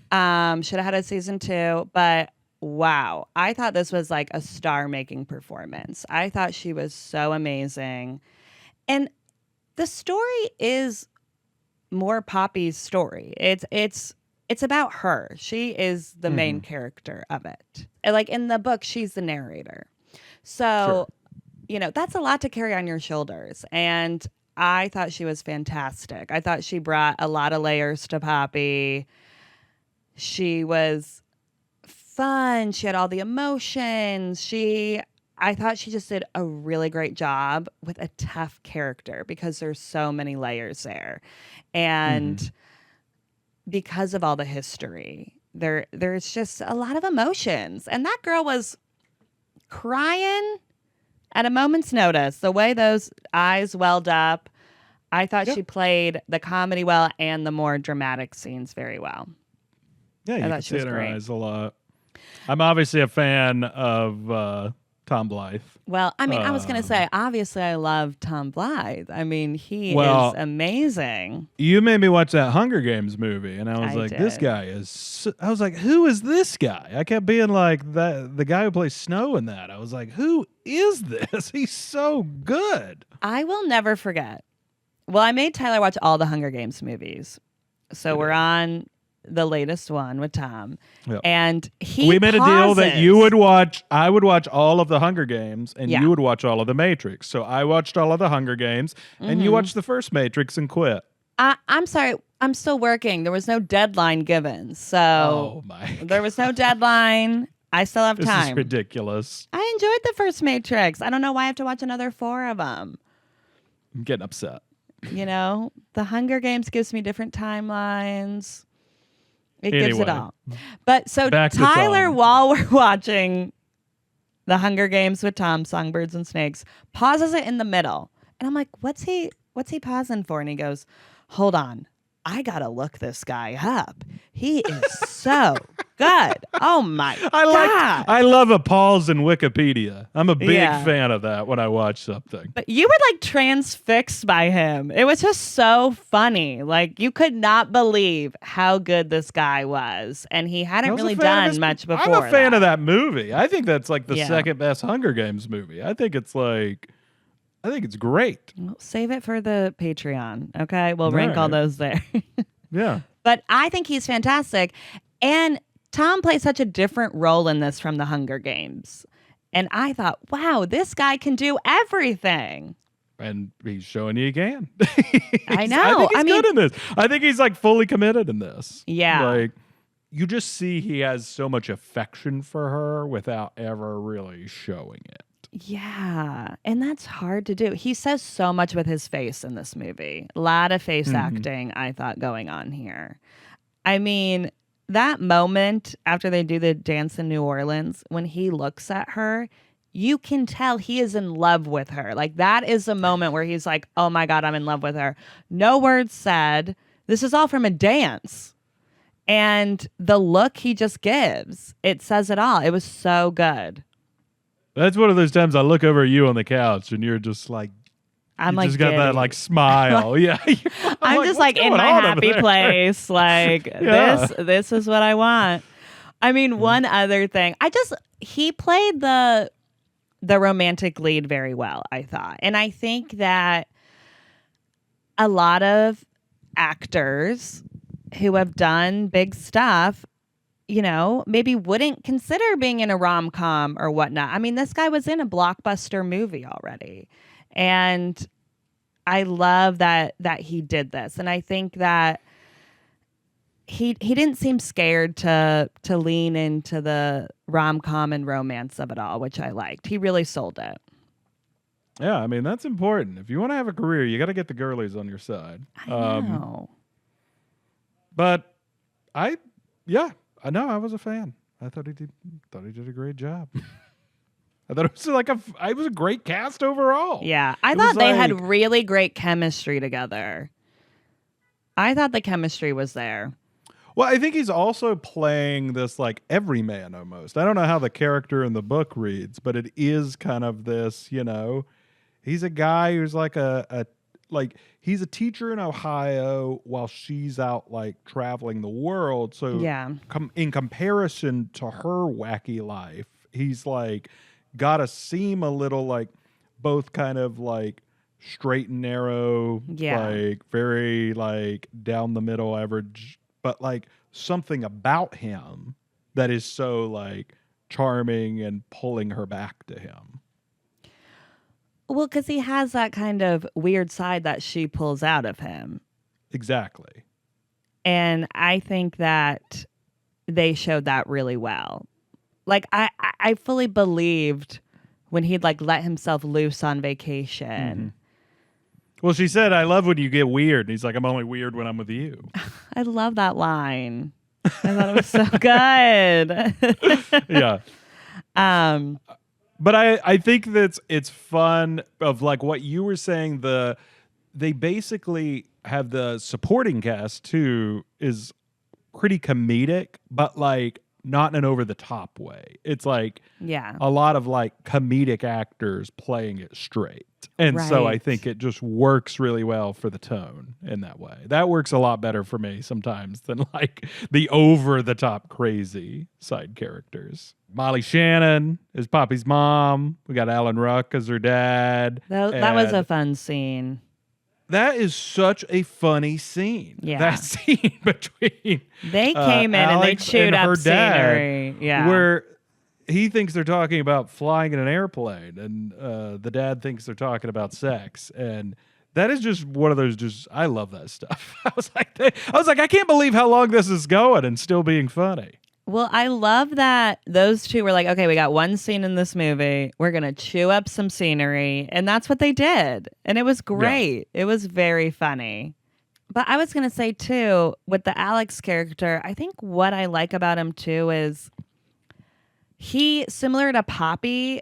Should have had a season 2, but wow. I thought this was like a star-making performance. I thought she was so amazing. And the story is more Poppy's story. It's about her. She is the main character of it. Like in the book, she's the narrator. So... You know, that's a lot to carry on your shoulders. And I thought she was fantastic. I thought she brought a lot of layers to Poppy. She was fun. She had all the emotions. I thought she just did a really great job with a tough character because there's so many layers there. And because of all the history, there's just a lot of emotions. And that girl was crying at a moment's notice. The way those eyes welled up, I thought she played the comedy well and the more dramatic scenes very well. Yeah, you can see it in her eyes a lot. I'm obviously a fan of Tom Blyth. Well, I mean, I was going to say, obviously I love Tom Blyth. I mean, he is amazing. You made me watch that Hunger Games movie, and I was like, this guy is... I was like, who is this guy? I kept being like, the guy who plays Snow in that. I was like, who is this? He's so good. I will never forget. Well, I made Tyler watch all the Hunger Games movies. So we're on the latest one with Tom. Yep. And we made a deal that I would watch all of the Hunger Games and you would watch all of the Matrix. So I watched all of the Hunger Games and you watched the first Matrix and quit. I'm sorry. I'm still working. There was no deadline given. So there was no deadline. I still have time. This is ridiculous. I enjoyed the first Matrix. I don't know why I have to watch another 4 of them. I'm getting upset. You know, the Hunger Games gives me different timelines. It gives it all. But so Tyler, while we're watching the Hunger Games with Tom, Songbirds and Snakes, pauses it in the middle. And I'm like, what's he pausing for? And he goes, hold on. I got to look this guy up. He is so good. Oh my God. I love a pause in Wikipedia. I'm a big fan of that when I watch something. But you were like transfixed by him. It was just so funny. Like you could not believe how good this guy was. And he hadn't really done much before. I'm a fan of that movie. I think that's like the second best Hunger Games movie. I think it's great. Well, save it for the Patreon, okay? We'll rank all those there. Yeah. But I think he's fantastic. And Tom plays such a different role in this from the Hunger Games. And I thought, wow, this guy can do everything. And he's showing you he can. I know. I think he's good in this. I think he's like fully committed in this. Yeah. Like, you just see he has so much affection for her without ever really showing it. Yeah, and that's hard to do. He says so much with his face in this movie. A lot of face acting, I thought, going on here. I mean, that moment after they do the dance in New Orleans, when he looks at her, you can tell he is in love with her. Like, that is a moment where he's like, oh my God, I'm in love with her. No words said. This is all from a dance. And the look he just gives, it says it all. It was so good. That's one of those times I look over at you on the couch and you're just like, I'm you like, just got that like smile. Yeah. I'm just like in my happy place. Like this is what I want. I mean, one other thing, he played the romantic lead very well, I thought. And I think that a lot of actors who have done big stuff, you know, maybe wouldn't consider being in a rom-com or whatnot. I mean, this guy was in a blockbuster movie already. And I love that he did this. And I think that he didn't seem scared to lean into the rom-com and romance of it all, which I liked. He really sold it. Yeah, I mean, that's important. If you want to have a career, you got to get the girlies on your side. I know. But I was a fan. I thought he did a great job. I thought it was a great cast overall. Yeah, I thought they had really great chemistry together. I thought the chemistry was there. Well, I think he's also playing this like everyman almost. I don't know how the character in the book reads, but it is kind of this, you know, he's a guy who's like he's a teacher in Ohio while she's out like traveling the world. So in comparison to her wacky life, he's like got to seem a little like both kind of like straight and narrow, like very like down the middle average, but like something about him that is so like charming and pulling her back to him. Well, because he has that kind of weird side that she pulls out of him. Exactly. And I think that they showed that really well. Like, I fully believed when he'd like let himself loose on vacation. Mm-hmm. Well, she said, I love when you get weird. And he's like, I'm only weird when I'm with you. I love that line. I thought it was so good. Yeah. But I think that it's fun of like what you were saying. They basically have the supporting cast too is pretty comedic, but like not in an over the top way. It's like a lot of like comedic actors playing it straight. And so I think it just works really well for the tone in that way. That works a lot better for me sometimes than like the over the top crazy side characters. Molly Shannon is Poppy's mom. We got Alan Ruck as her dad. That was a fun scene. That is such a funny scene. Yeah. That scene between they came in and they chewed up scenery. Yeah. Where he thinks they're talking about flying in an airplane and the dad thinks they're talking about sex. And that is just one of those I love that stuff. I was like, I can't believe how long this is going and still being funny. Well, I love that those two were like, okay, we got one scene in this movie. We're going to chew up some scenery. And that's what they did. And it was great. Yeah. It was very funny. But I was going to say, too, with the Alex character, I think what I like about him, too, is he, similar to Poppy,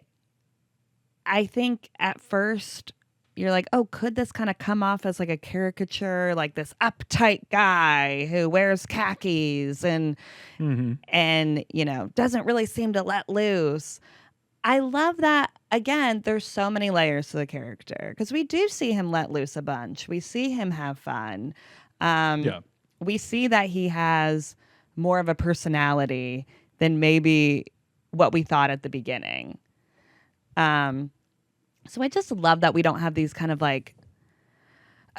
I think at first you're like, oh, could this kind of come off as like a caricature, like this uptight guy who wears khakis and you know, doesn't really seem to let loose. I love that. Again, there's so many layers to the character because we do see him let loose a bunch. We see him have fun. We see that he has more of a personality than maybe what we thought at the beginning. So I just love that we don't have these kind of like,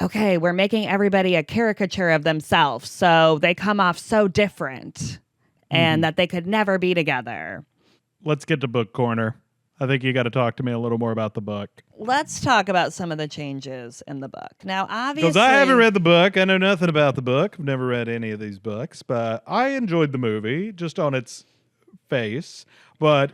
okay, we're making everybody a caricature of themselves, so they come off so different and that they could never be together. Let's get to book corner. I think you got to talk to me a little more about the book. Let's talk about some of the changes in the book. Now, obviously, Because I haven't read the book. I know nothing about the book. I've never read any of these books, but I enjoyed the movie just on its face. But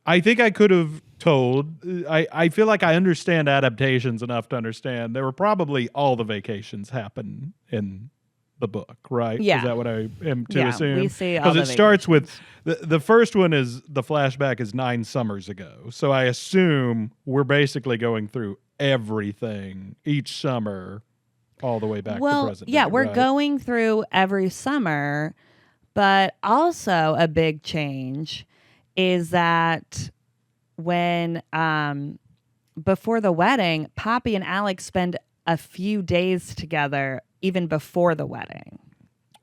I think I could have told. I feel like I understand adaptations enough to understand there were probably all the vacations happen in the book, right? Yeah. Is that what I am to assume? We see all because the it starts with vacations. the first one is the flashback is 9 summers ago. So I assume we're basically going through everything each summer all the way back to present yeah, day, we're right? going through every summer, but also a big change is that when before the wedding, Poppy and Alex spend a few days together even before the wedding.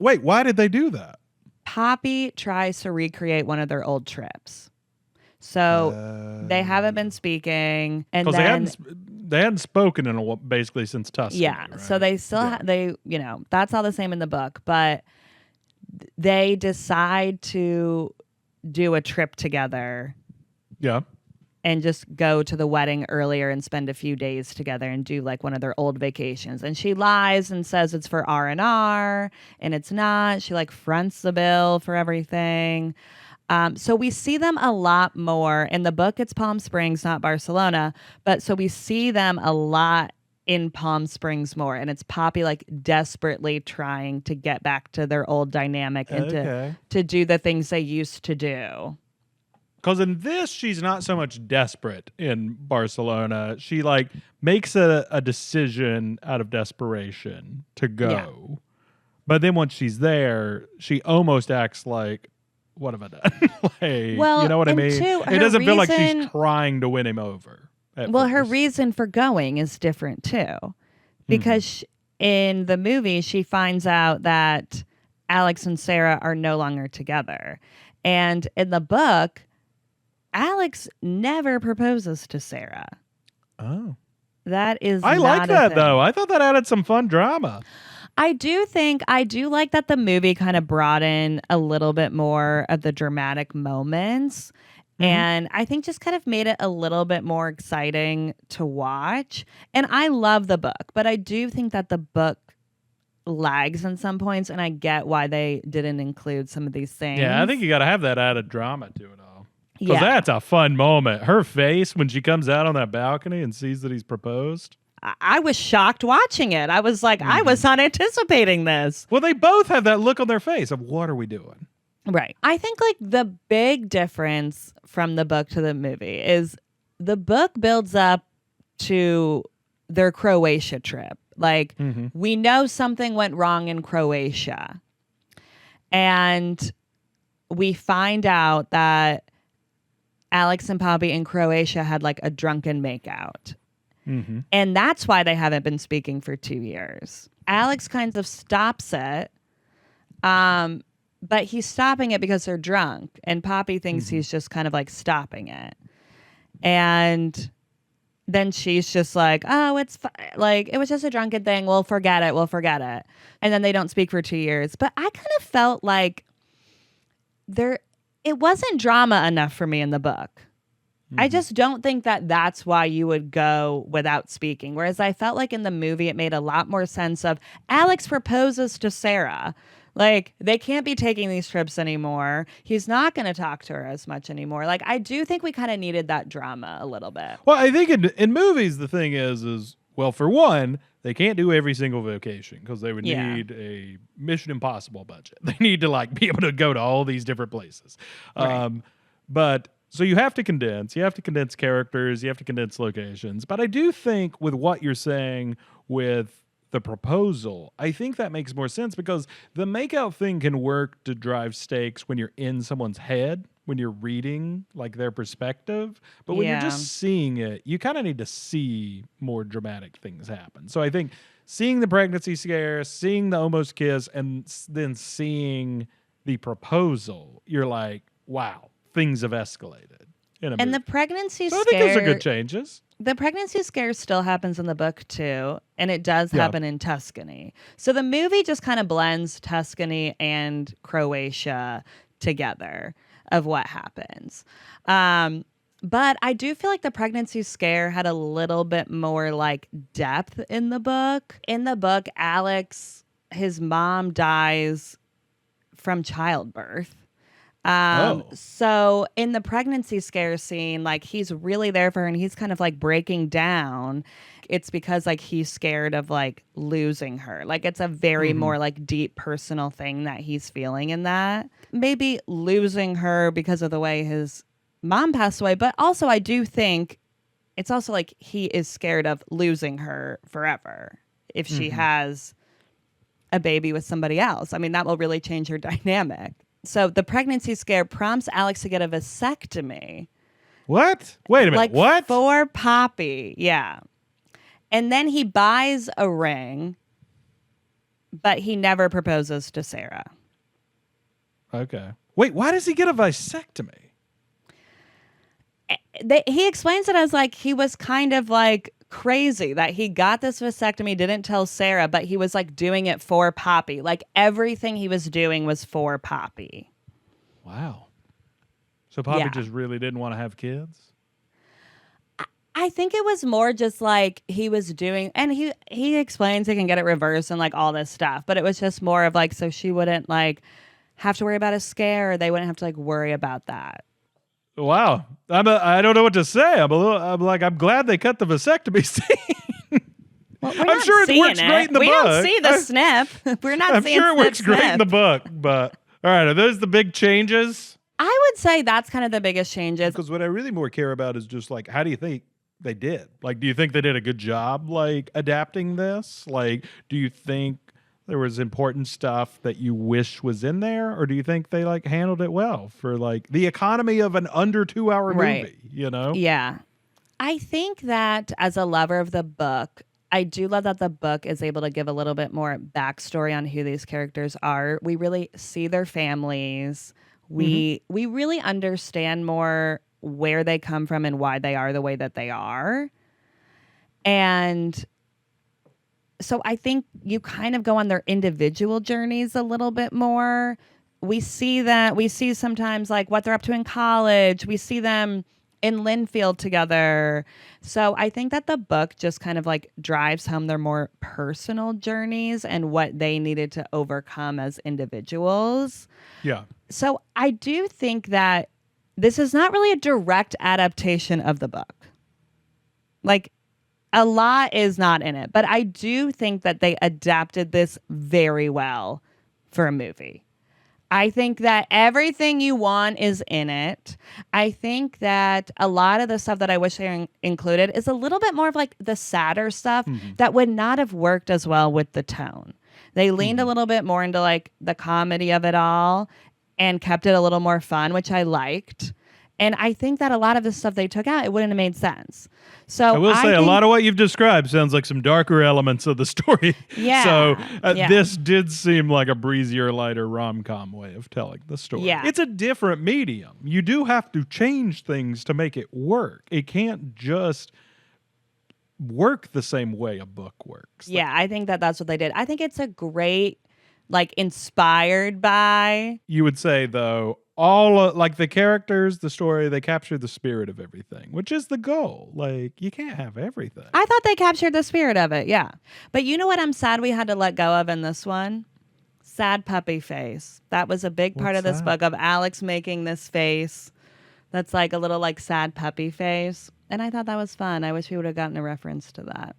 Wait, why did they do that? Poppy tries to recreate one of their old trips. So they haven't been speaking, and then they hadn't spoken in basically since Tuscany. yeah. Right? So they still they that's all the same in the book, but they decide to do a trip together. Yeah. And just go to the wedding earlier and spend a few days together and do like one of their old vacations. And she lies and says it's for R&R, and it's not. She like fronts the bill for everything. So we see them a lot more. In the book, it's Palm Springs, not Barcelona. But so we see them a lot in Palm Springs more. And it's Poppy like desperately trying to get back to their old dynamic and to do the things they used to do. Because in this, she's not so much desperate in Barcelona. She like makes a decision out of desperation to go. Yeah. But then once she's there, she almost acts like, what have I done? Like, well, you know what I mean? It doesn't feel like she's trying to win him over. Well, her reason for going is different too. Because in the movie, she finds out that Alex and Sarah are no longer together. And in the book, Alex never proposes to Sarah. Oh. That is I like that, though. I thought that added some fun drama. I do like that the movie kind of brought in a little bit more of the dramatic moments. And I think just kind of made it a little bit more exciting to watch. And I love the book, but I do think that the book lags in some points, and I get why they didn't include some of these things. Yeah, I think you got to have that added drama to it all. Because that's a fun moment. Her face when she comes out on that balcony and sees that he's proposed. I was shocked watching it. I was like, I was not anticipating this. Well, they both have that look on their face of, what are we doing? Right. I think like the big difference from the book to the movie is the book builds up to their Croatia trip. Like, we know something went wrong in Croatia. And we find out that Alex and Poppy in Croatia had like a drunken makeout. And that's why they haven't been speaking for 2 years. Alex kind of stops it, but he's stopping it because they're drunk. And Poppy thinks he's just kind of like stopping it. And then she's just like, oh, it's like, it was just a drunken thing. We'll forget it. And then they don't speak for 2 years. But I kind of felt like it wasn't drama enough for me in the book. I just don't think that that's why you would go without speaking. Whereas I felt like in the movie, it made a lot more sense of Alex proposes to Sarah. Like, they can't be taking these trips anymore. He's not going to talk to her as much anymore. Like, I do think we kind of needed that drama a little bit. Well, I think in movies, the thing is, well, for one, they can't do every single vacation because they would need a Mission Impossible budget. They need to like be able to go to all these different places. Right. But so you have to condense characters, you have to condense locations. But I do think with what you're saying with the proposal, I think that makes more sense because the makeout thing can work to drive stakes when you're in someone's head, when you're reading like their perspective. But when you're just seeing it, you kind of need to see more dramatic things happen. So I think seeing the pregnancy scare, seeing the almost kiss, and then seeing the proposal, you're like, wow, things have escalated. And the pregnancy scare, I think those are good changes. The pregnancy scare still happens in the book too, and it does happen in Tuscany. So the movie just kind of blends Tuscany and Croatia together of what happens. But I do feel like the pregnancy scare had a little bit more like depth in the book. In the book, Alex, his mom dies from childbirth. Oh. So in the pregnancy scare scene, like he's really there for her and he's kind of like breaking down. It's because like he's scared of like losing her. Like it's a very more like deep personal thing that he's feeling in that. Maybe losing her because of the way his mom passed away, but also I do think it's also like he is scared of losing her forever if she has a baby with somebody else. I mean, that will really change her dynamic. So the pregnancy scare prompts Alex to get a vasectomy. What? Wait a minute. Like What? for Poppy, yeah. And then he buys a ring, but he never proposes to Sarah. Okay. Wait, why does he get a vasectomy? He explains it as like he was kind of like crazy that he got this vasectomy, didn't tell Sarah, but he was like doing it for Poppy. Like everything he was doing was for Poppy. Wow. So Poppy just really didn't want to have kids? I think it was more just like he was doing, and he explains he can get it reversed and like all this stuff, but it was just more of like so she wouldn't like have to worry about a scare, or they wouldn't have to like worry about that. Wow. I don't know what to say. I'm glad they cut the vasectomy scene. Well, I'm sure it works great in the book. We don't see the snip. We're not I'm seeing sure it works snip. great in the book, but all right, are those the big changes? I would say that's kind of the biggest changes. Because what I really more care about is just like, how do you think they did? Like, do you think they did a good job, like, adapting this? Like, do you think there was important stuff that you wish was in there? Or do you think they, like, handled it well for, like, the economy of an under 2-hour movie, you know? Yeah. I think that as a lover of the book, I do love that the book is able to give a little bit more backstory on who these characters are. We really see their families. We really understand more where they come from and why they are the way that they are. And so I think you kind of go on their individual journeys a little bit more. We see sometimes like what they're up to in college. We see them in Linfield together. So I think that the book just kind of like drives home their more personal journeys and what they needed to overcome as individuals. Yeah. So I do think that this is not really a direct adaptation of the book. Like, a lot is not in it, but I do think that they adapted this very well for a movie. I think that everything you want is in it. I think that a lot of the stuff that I wish they included is a little bit more of like the sadder stuff that would not have worked as well with the tone. They leaned a little bit more into like the comedy of it all and kept it a little more fun, which I liked. And I think that a lot of the stuff they took out, it wouldn't have made sense. So I will say a lot of what you've described sounds like some darker elements of the story. Yeah. So this did seem like a breezier, lighter rom-com way of telling the story. Yeah. It's a different medium. You do have to change things to make it work. It can't just work the same way a book works. Yeah, I think that that's what they did. I think it's a great, like, inspired by. You would say, though, all like the characters, the story, they capture the spirit of everything, which is the goal. Like, you can't have everything. I thought they captured the spirit of it, yeah. But you know what I'm sad we had to let go of in this one? Sad puppy face. That was a big part of this book, of Alex making this face that's like a little like sad puppy face. And I thought that was fun. I wish we would have gotten a reference to that.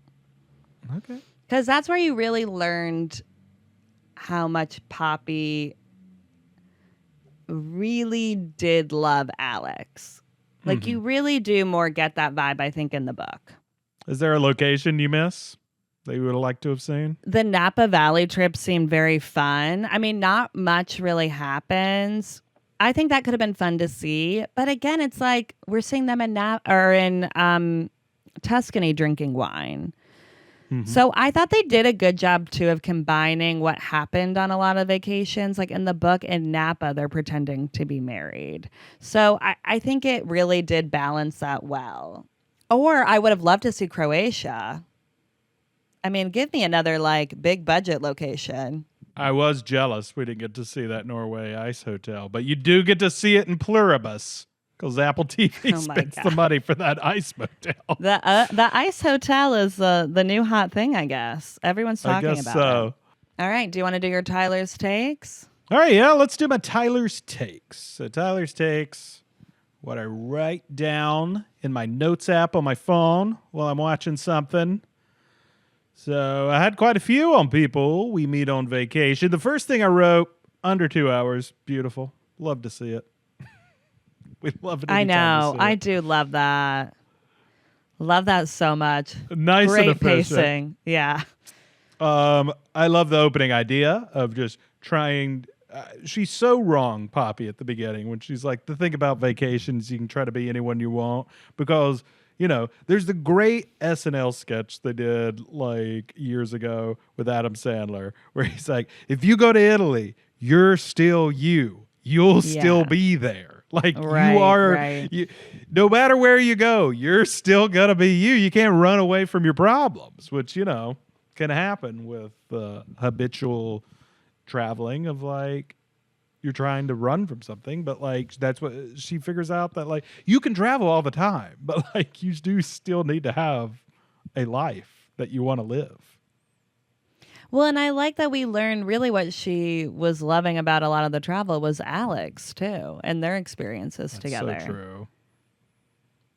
Okay. Because that's where you really learned how much Poppy really did love Alex. Like, you really do more get that vibe, I think, in the book. Is there a location you miss that you would have liked to have seen? The Napa Valley trip seemed very fun. I mean, not much really happens. I think that could have been fun to see. But again, it's like we're seeing them in Tuscany drinking wine. So I thought they did a good job, too, of combining what happened on a lot of vacations. Like in the book in Napa, they're pretending to be married. So I think it really did balance that well. Or I would have loved to see Croatia. I mean, give me another like big budget location. I was jealous we didn't get to see that Norway ice hotel, but you do get to see it in pluribus. because Apple TV Oh my spends the God. money for that ice motel. The ice hotel is the new hot thing, I guess. Everyone's I talking guess about so. it. All right. Do you want to do your Tyler's takes? All right, yeah, let's do my Tyler's takes. So Tyler's takes, what I write down in my notes app on my phone while I'm watching something. So I had quite a few on people we meet on vacation. The first thing I wrote, under 2 hours, beautiful. Love to see it. We love it. I anytime know. we see I it. do love that. Love that so much. Nice Great and efficient. pacing. Yeah. I love the opening idea of just trying. She's so wrong, Poppy, at the beginning when she's like, the thing about vacations, you can try to be anyone you want because, you know, there's the great SNL sketch they did like years ago with Adam Sandler where he's like, if you go to Italy, you're still you. You'll still be there. Like Right, you are, right. no matter where you go, you're still going to be you. You can't run away from your problems, which, you know, can happen with habitual traveling of like you're trying to run from something, but like that's what she figures out that like you can travel all the time, but like you do still need to have a life that you want to live. Well, and I like that we learned really what she was loving about a lot of the travel was Alex too and their experiences That's together. so true.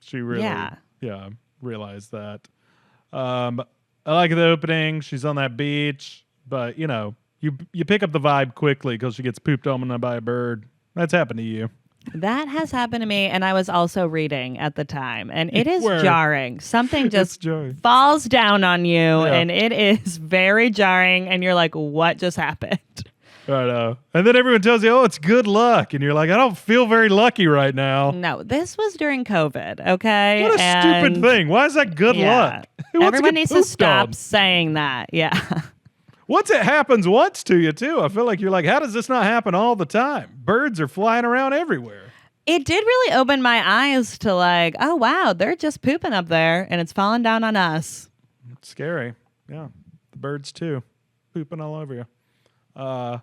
She really realized that. I like the opening. She's on that beach, but you know, you pick up the vibe quickly because she gets pooped on by a bird. That's happened to you. That has happened to me, and I was also reading at the time, and it is Where? jarring. Something just jarring. falls down on you, Yeah. and it is very jarring, and you're like, what just happened? I know. And then everyone tells you, oh, it's good luck. And you're like, I don't feel very lucky right now. No, this was during COVID, okay? What a stupid thing. Why is that good luck? Who wants Everyone get needs to pooped stop on? saying that. Yeah. Once it happens once to you, too, I feel like you're like, how does this not happen all the time? Birds are flying around everywhere. It did really open my eyes to like, oh, wow, they're just pooping up there and it's falling down on us. It's scary. Yeah. The birds, too. Pooping all over you.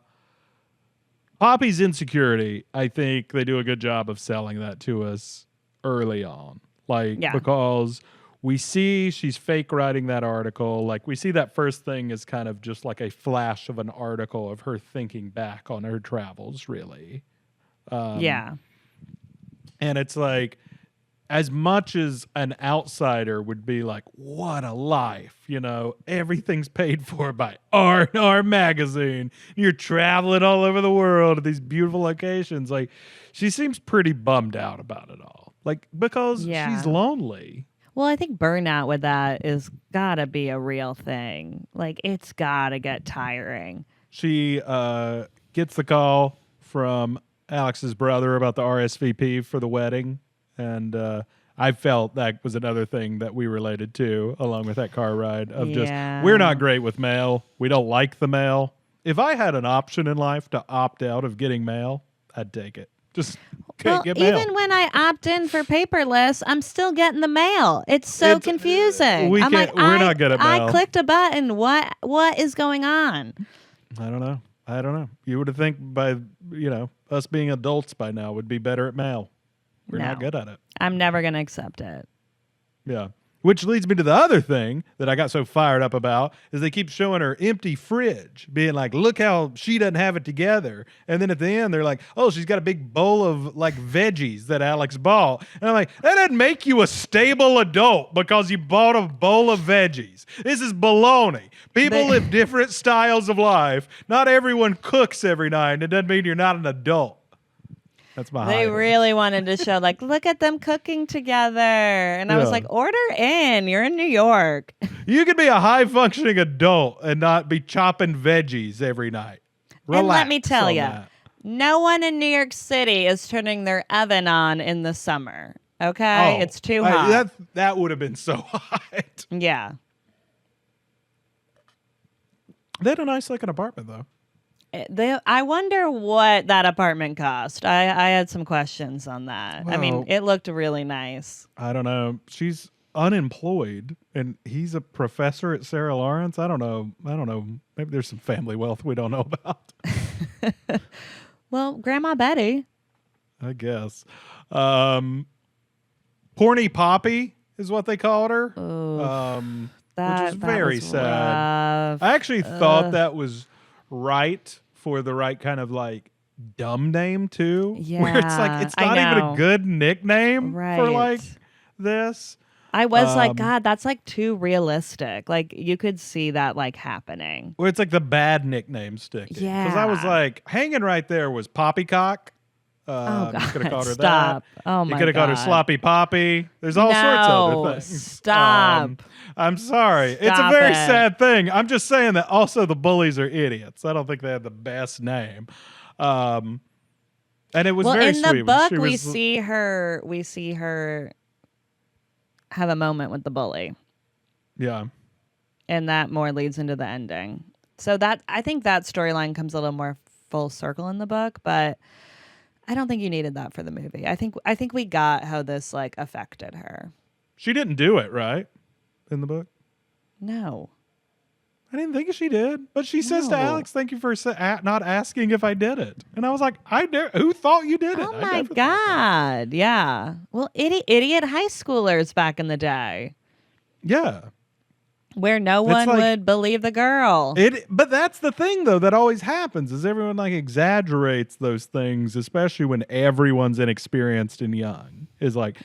Poppy's insecurity, I think they do a good job of selling that to us early on. Like, because we see she's fake writing that article. Like, we see that first thing is kind of just like a flash of an article of her thinking back on her travels, really. And it's like, as much as an outsider would be like, what a life, you know, everything's paid for by R&R magazine. You're traveling all over the world to these beautiful locations. Like, she seems pretty bummed out about it all. Like, because she's lonely. Well, I think burnout with that is gotta be a real thing. Like, it's gotta get tiring. She gets the call from Alex's brother about the RSVP for the wedding. And I felt that was another thing that we related to, along with that car ride, of just, we're not great with mail. We don't like the mail. If I had an option in life to opt out of getting mail, I'd take it. Just can't get mail. Even when I opt in for paperless, I'm still getting the mail. It's so confusing. We're not good at mail. I clicked a button. What is going on? I don't know. You would think by, you know, us being adults by now would be better at mail. We're not good at it. I'm never going to accept it. Yeah. Which leads me to the other thing that I got so fired up about is they keep showing her empty fridge, being like, look how she doesn't have it together. And then at the end, they're like, oh, she's got a big bowl of like veggies that Alex bought. And I'm like, that doesn't make you a stable adult because you bought a bowl of veggies. This is baloney. People live different styles of life. Not everyone cooks every night. It doesn't mean you're not an adult. That's my They really wanted to show, like, look at them cooking together. And I was like, order in. You're in New York. You could be a high-functioning adult and not be chopping veggies every night. Relax and let me tell you, that. no one in New York City is turning their oven on in the summer. Okay? It's too hot. That would have been so hot. Yeah. They had a nice looking apartment, though. I wonder what that apartment cost. I had some questions on that. Well, I mean, it looked really nice. I don't know. She's unemployed, and he's a professor at Sarah Lawrence. I don't know. Maybe there's some family wealth we don't know about. Well, Grandma Betty. I guess. Porny Poppy is what they called her. Which was very sad. Rough. I actually thought that was right for the right kind of like dumb name too. Yeah, where it's like it's not even a good nickname for like this. I was like, God, that's like too realistic. Like you could see that like happening. Where it's like the bad nickname sticking. Yeah. Because I was like, hanging right there was Poppycock. Oh God! You could have called her Stop! that. Oh my God! You could have called her Sloppy Poppy. There's all sorts of other things. Stop! I'm sorry. It's a very sad thing. I'm just saying that. Also, the bullies are idiots. I don't think they had the best name. And it was very sweet. In the book, we see her have a moment with the bully. Yeah. And that more leads into the ending. So that I think that storyline comes a little more full circle in the book, but I don't think you needed that for the movie. I think we got how this like affected her. She didn't do it, right? In the book? No. I didn't think she did. But she says to Alex, thank you for not asking if I did it. And I was like, who thought you did it? Oh my God. Yeah. Well, idiot high schoolers back in the day. Yeah. Where no one would believe the girl. But that's the thing, though, that always happens is everyone like exaggerates those things, especially when everyone's inexperienced and young. Is like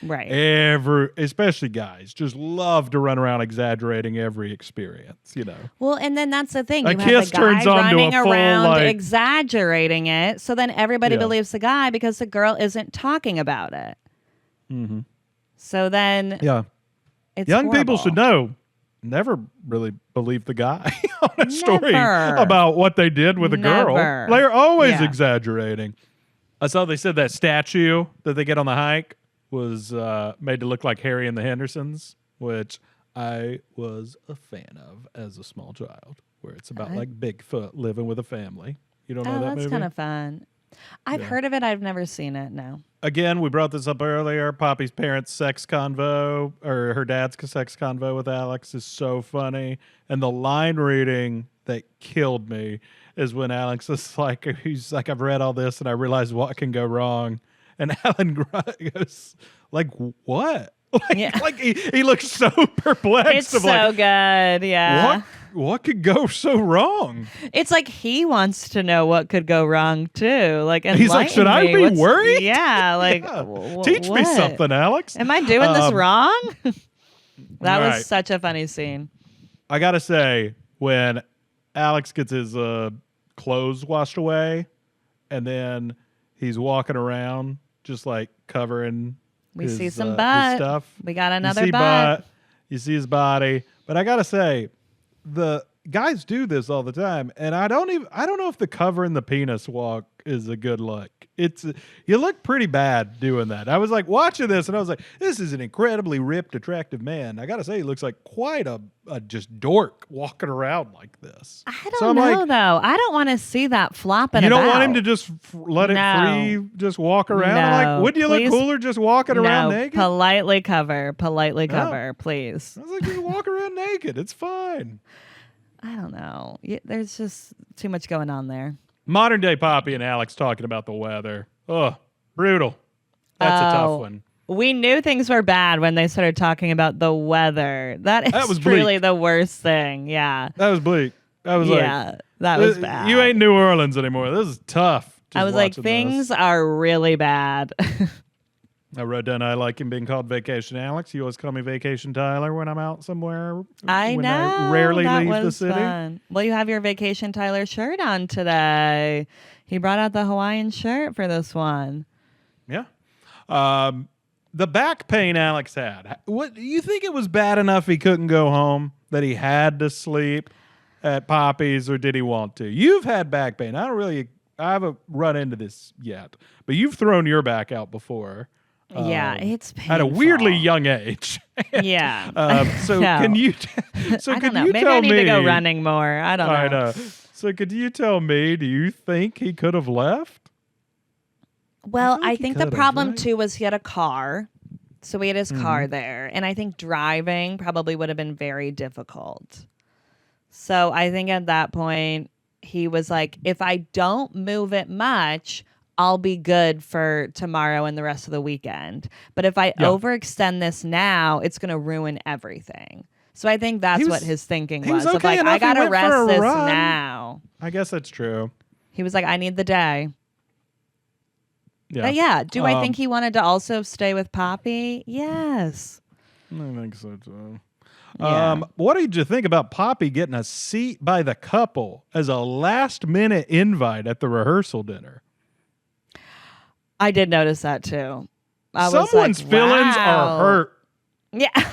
especially guys just love to run around exaggerating every experience, you know. Well, and then that's the thing. A you kiss have the turns guy onto running a full, around like, exaggerating it, so then everybody believes the guy because the girl isn't talking about it. Mm-hmm. So then, it's young horrible. people should know. Never really believe the guy on a story about what they did with a girl. They're always exaggerating. I saw they said that statue that they get on the hike was made to look like Harry and the Hendersons, which I was a fan of as a small child, where it's about like Bigfoot living with a family. You don't know that movie? That's kind of fun. I've heard of it. I've never seen it, no. Again, we brought this up earlier. Poppy's parents' sex convo, or her dad's sex convo with Alex is so funny. And the line reading that killed me is when Alex is like, he's like, I've read all this and I realized what can go wrong. And Alan goes, like, what? Like he looks so perplexed. It's so good, yeah. What could go so wrong? It's like he wants to know what could go wrong too. Like, he's like, should I be worried? Yeah, like teach me something, Alex. Am I doing this wrong? That was such a funny scene. I gotta say, when Alex gets his clothes washed away, and then he's walking around just like covering. We see some butt. Stuff. We got another butt. You see his body, but I gotta say, the guys do this all the time, and I don't know if the covering the penis walk is a good look. You look pretty bad doing that. I was like watching this, and I was like, this is an incredibly ripped, attractive man. I gotta say, he looks like quite a just dork walking around like this. I don't know though. I don't want to see that flopping. You don't about. want him to just let it free, just walk around. No, like, wouldn't you look cooler just walking around naked? Politely cover, please. I was like, just walk around naked. It's fine. I don't know. There's just too much going on there. Modern day Poppy and Alex talking about the weather. Oh, brutal. That's a tough one. We knew things were bad when they started talking about the weather. That was truly the worst thing. Yeah. That was bleak. That was that was bad. You ain't New Orleans anymore. This is tough. I was like, things are really bad. I wrote down I like him being called Vacation Alex. You always call me Vacation Tyler when I'm out somewhere. I know. I rarely that leave was the city. Fun. Well, you have your Vacation Tyler shirt on today. He brought out the Hawaiian shirt for this one. Yeah. The back pain Alex had. What you think it was bad enough he couldn't go home, that he had to sleep at Poppy's, or did he want to? You've had back pain. I haven't run into this yet, but you've thrown your back out before. Yeah, it's painful. At a weirdly young age. Yeah. So can you? So could you Maybe tell I need me? to go running more. I don't know. I know. So could you tell me? Do you think he could have left? Well, I think the problem too was he had a car, so he had his car there, and I think driving probably would have been very difficult. So I think at that point he was like, if I don't move it much, I'll be good for tomorrow and the rest of the weekend. But if I overextend this now, it's going to ruin everything. So I think that's what his thinking was. Okay of like, enough. I got to rest this run. now. I guess that's true. He was like, I need the day. Yeah. But yeah, do I think he wanted to also stay with Poppy? Yes. I think so too. Yeah. What did you think about Poppy getting a seat by the couple as a last-minute invite at the rehearsal dinner? I did notice that too. Someone's feelings are hurt. Yeah.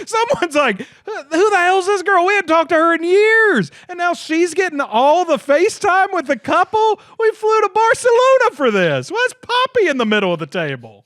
Someone's like, who the hell's this girl? We hadn't talked to her in years. And now she's getting all the FaceTime with the couple? We flew to Barcelona for this. Why's Poppy in the middle of the table?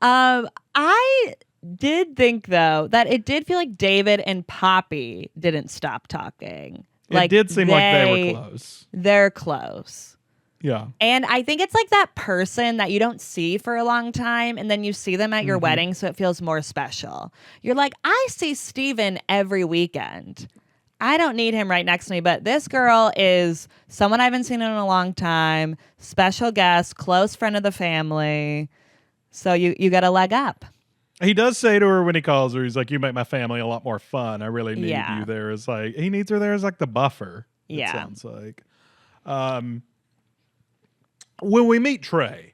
I did think, though, that it did feel like David and Poppy didn't stop talking. It did seem like they were close. They're close. Yeah. And I think it's like that person that you don't see for a long time, and then you see them at your wedding, so it feels more special. You're like, I see Steven every weekend. I don't need him right next to me, but this girl is someone I haven't seen in a long time, special guest, close friend of the family. So you get a leg up. He does say to her when he calls her, he's like, you make my family a lot more fun. I really need you there. It's like, he needs her there as like the buffer. It sounds like. When we meet Trey,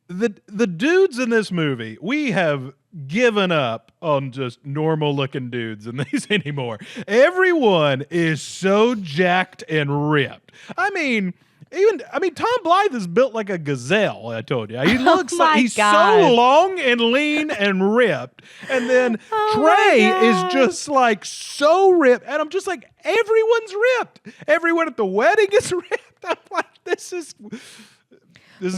the dudes in this movie, we have given up on just normal looking dudes in these anymore. Everyone is so jacked and ripped. I mean, Tom Blyth is built like a gazelle, I told you. He looks like he's so long and lean and ripped. And then Trey is just like so ripped. And I'm just like, everyone's ripped. Everyone at the wedding is ripped. I'm like, this is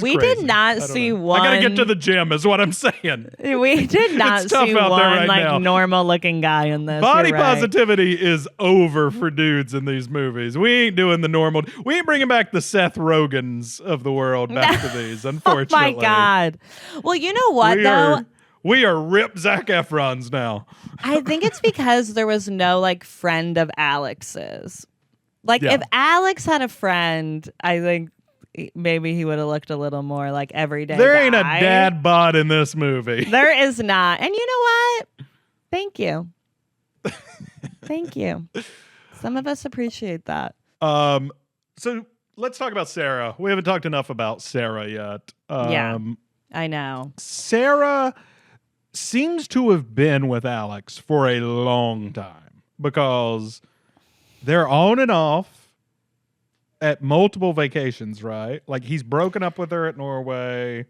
we crazy. Did not see one. I gotta get to the gym, is what I'm saying. We did not see one like normal looking guy in this. Body positivity is over for dudes in these movies. We ain't doing the normal. We ain't bringing back the Seth Rogans of the world back to these, unfortunately. Oh my God. Well, you know what, we are ripped Zac Efrons now. I think it's because there was no like friend of Alex's. Like if Alex had a friend, I think maybe he would have looked a little more like everyday There guy. ain't a dad bod in this movie. There is not. And you know what? Thank you. Thank you. Some of us appreciate that. So let's talk about Sarah. We haven't talked enough about Sarah yet. Yeah, I know. Sarah seems to have been with Alex for a long time because they're on and off at multiple vacations, right? Like he's broken up with her at Norway,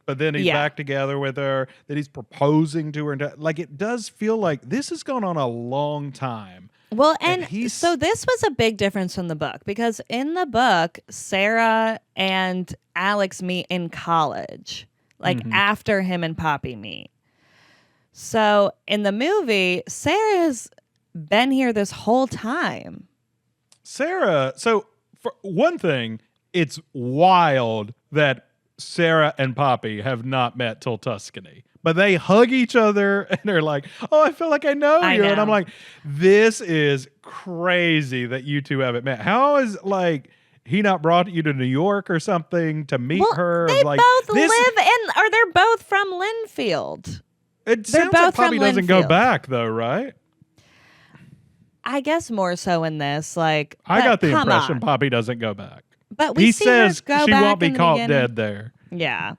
but then he's back together with her, that he's proposing to her. And like it does feel like this has gone on a long time. Well, and so this was a big difference from the book because in the book, Sarah and Alex meet in college, like after him and Poppy meet. So in the movie, Sarah's been here this whole time. Sarah, so for one thing, it's wild that Sarah and Poppy have not met till Tuscany. But they hug each other and they're like, oh, I feel like I know you. And I'm like, this is crazy that you two haven't met. How is like he not brought you to New York or something to meet her? They like, both live in, or they're both from Linfield. It sounds like Poppy doesn't go back though, right? I guess more so in this. Like I got the impression Poppy doesn't go back. But he says her go she back won't be in the caught beginning. dead there. Yeah.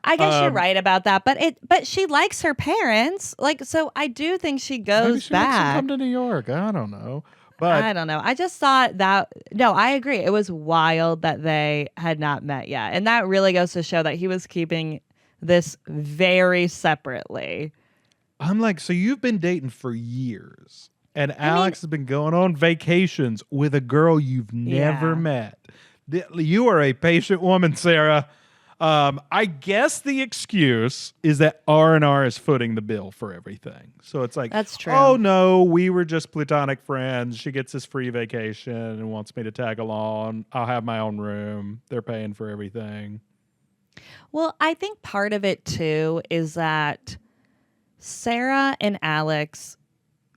I guess you're right about that, but she likes her parents. Like, so I do think she goes Maybe she back. Makes her come to New York. I don't know. But I don't know. I just thought I agree. It was wild that they had not met yet. And that really goes to show that he was keeping this very separately. I'm like, so you've been dating for years. And Alex has been going on vacations with a girl you've never met. You are a patient woman, Sarah. I guess the excuse is that R&R is footing the bill for everything. So it's like, that's true. Oh, no, we were just platonic friends. She gets this free vacation and wants me to tag along. I'll have my own room. They're paying for everything. Well, I think part of it, too, is that Sarah and Alex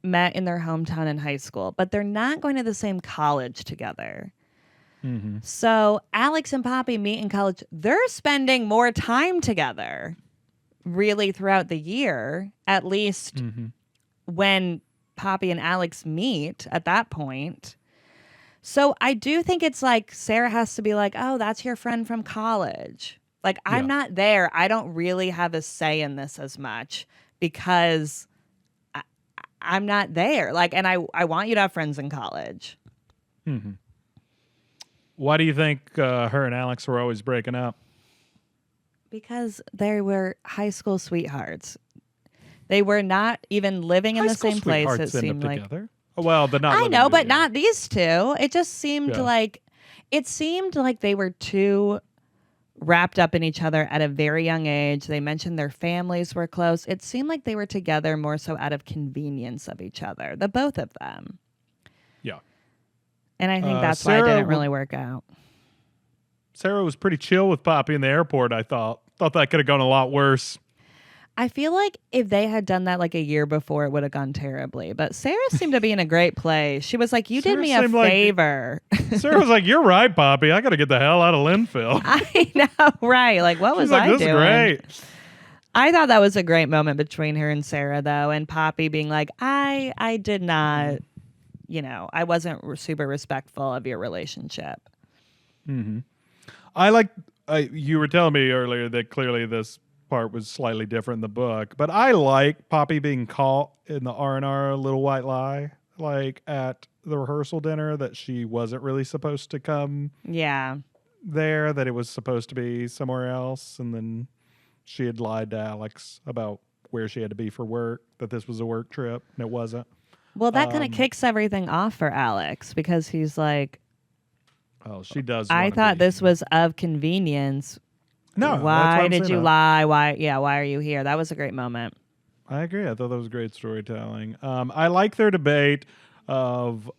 met in their hometown in high school, but they're not going to the same college together. Mm-hmm. So Alex and Poppy meet in college. They're spending more time together really throughout the year, at least Mm-hmm. when Poppy and Alex meet at that point. So I do think it's like Sarah has to be like, oh, that's your friend from college. Like, I'm Yeah. not there. I don't really have a say in this as much because I'm not there. Like, and I want you to have friends in college. Mm-hmm. Why do you think her and Alex were always breaking up? Because they were high school sweethearts. They were not even living in High the school same place, it sweethearts end up seemed like. together. Well, but not I living know, but together. not these two. It just seemed Yeah. like they were too wrapped up in each other at a very young age. They mentioned their families were close. It seemed like they were together more so out of convenience of each other, the both of them. Yeah. And I think that's why it didn't really work out. Sarah was pretty chill with Poppy in the airport, I thought. Thought that could have gone a lot worse. I feel like if they had done that like a year before, it would have gone terribly. But Sarah seemed to be in a great place. She was like, you did Sarah me a seemed like- favor. Sarah was like, you're right, Poppy. I got to get the hell out of Linfield. I know, right. Like, what was She's like, I this doing? is great. I thought that was a great moment between her and Sarah, though, and Poppy being like, I did not, I wasn't super respectful of your relationship. Mm-hmm. I like, you were telling me earlier that clearly this part was slightly different in the book, but I like Poppy being caught in the R&R Little White Lie, like at the rehearsal dinner, that she wasn't really supposed to come Yeah. there, that it was supposed to be somewhere else, and then she had lied to Alex about where she had to be for work, that this was a work trip, and it wasn't. Well, that kind of kicks everything off for Alex because he's like, Oh, she does. I wanna thought be. this was of convenience. No. that's Why what I'm did saying. you lie? Why are you here? That was a great moment. I agree. I thought that was great storytelling. I like their debate of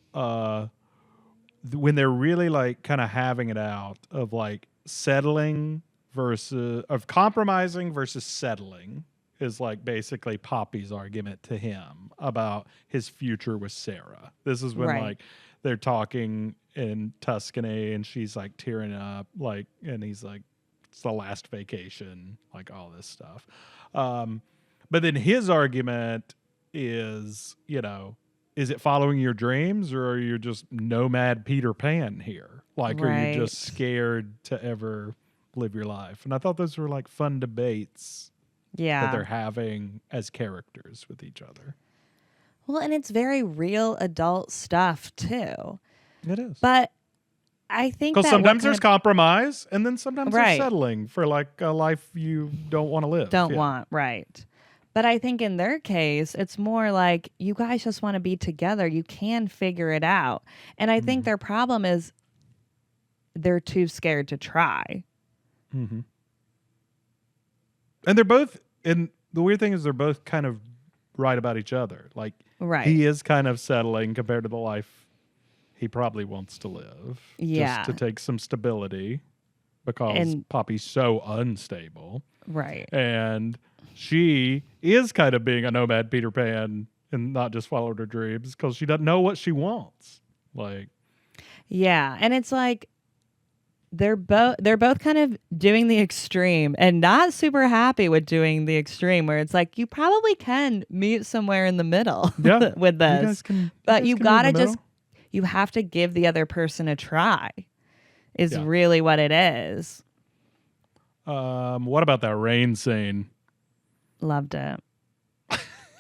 when they're really like kind of having it out of like settling of compromising versus settling is like basically Poppy's argument to him about his future with Sarah. This is when Right. like they're talking in Tuscany and she's like tearing up, like, and he's like, it's the last vacation, like all this stuff. But then his argument is, is it following your dreams or are you just nomad Peter Pan here? Like, are you just scared to ever live your life? And I thought those were like fun debates that they're having as characters with each other. Well, and it's very real adult stuff too. It is. But I think because that sometimes there's compromise and then sometimes Right. they're settling for like a life you don't want to live. Right. But I think in their case, it's more like you guys just want to be together. You can figure it out. And I think their problem is they're too scared to try. Mm-hmm. And they're both, and the weird thing is they're both kind of right about each other. Like, Right. he is kind of settling compared to the life he probably wants to live. Yeah. Just to take some stability because And- Poppy's so unstable. Right. And she is kind of being a nomad Peter Pan and not just followed her dreams because she doesn't know what she wants. Like, Yeah. And it's like they're both kind of doing the extreme and not super happy with doing the extreme where it's like you probably can meet somewhere in the middle yeah, with you this. guys can, But you gotta just. you have to give the other person a try is Yeah. really what it is. What about that rain scene? Loved it.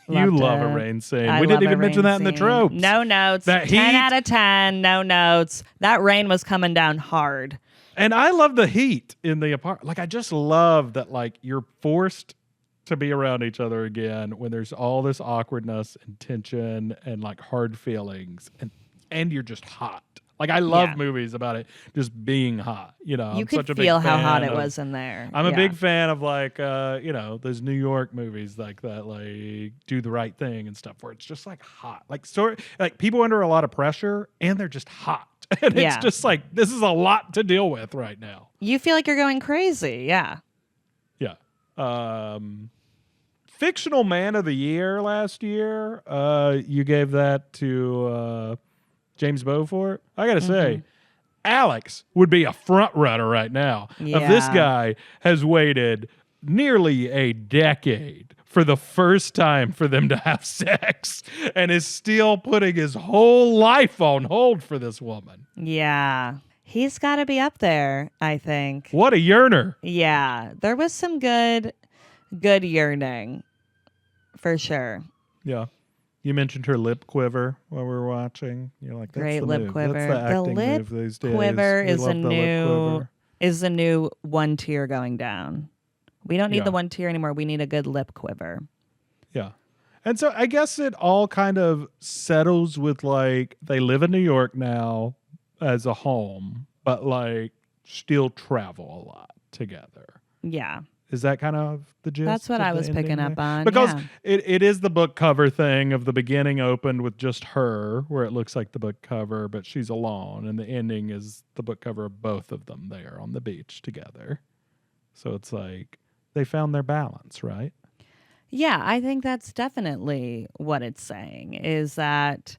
You Loved love it. a rain scene. I We love didn't a even mention rain that in the scene. tropes. No notes. That 10 heat. out of 10. No notes. That rain was coming down hard. And I love the heat in the apartment. Like, I just love that, like, you're forced to be around each other again when there's all this awkwardness and tension and, like, hard feelings. And you're just hot. Like, I love Yeah. movies about it just being hot. You I'm could such a big feel how fan hot it of- was in there. I'm a Yeah. big fan of like those New York movies like that, like Do the Right Thing and stuff, where it's just like hot, like people under a lot of pressure and they're just hot, and Yeah. it's just like this is a lot to deal with right now. You feel like you're going crazy. Yeah. Yeah. Fictional Man of the Year last year. You gave that to James Beaufort. I gotta say, Alex would be a front runner right now. If this guy has waited nearly a decade for the first time for them to have sex and is still putting his whole life on hold for this woman. Yeah. He's got to be up there, I think. What a yearner. Yeah. There was some good yearning for sure. Yeah. You mentioned her lip quiver while we were watching. You're like, that's great the lip move. quiver. That's the acting lip move these days. quiver We love the lip quiver. is a new one tier going down. We don't need the one tier anymore. We need a good lip quiver. Yeah. And so I guess it all kind of settles with like they live in New York now as a home, but like still travel a lot together. Yeah. Is that kind of the gist? That's what I was picking up on. Because it is the book cover thing of the beginning opened with just her, where it looks like the book cover, but she's alone. And the ending is the book cover of both of them there on the beach together. So it's like they found their balance, right? Yeah, I think that's definitely what it's saying, is that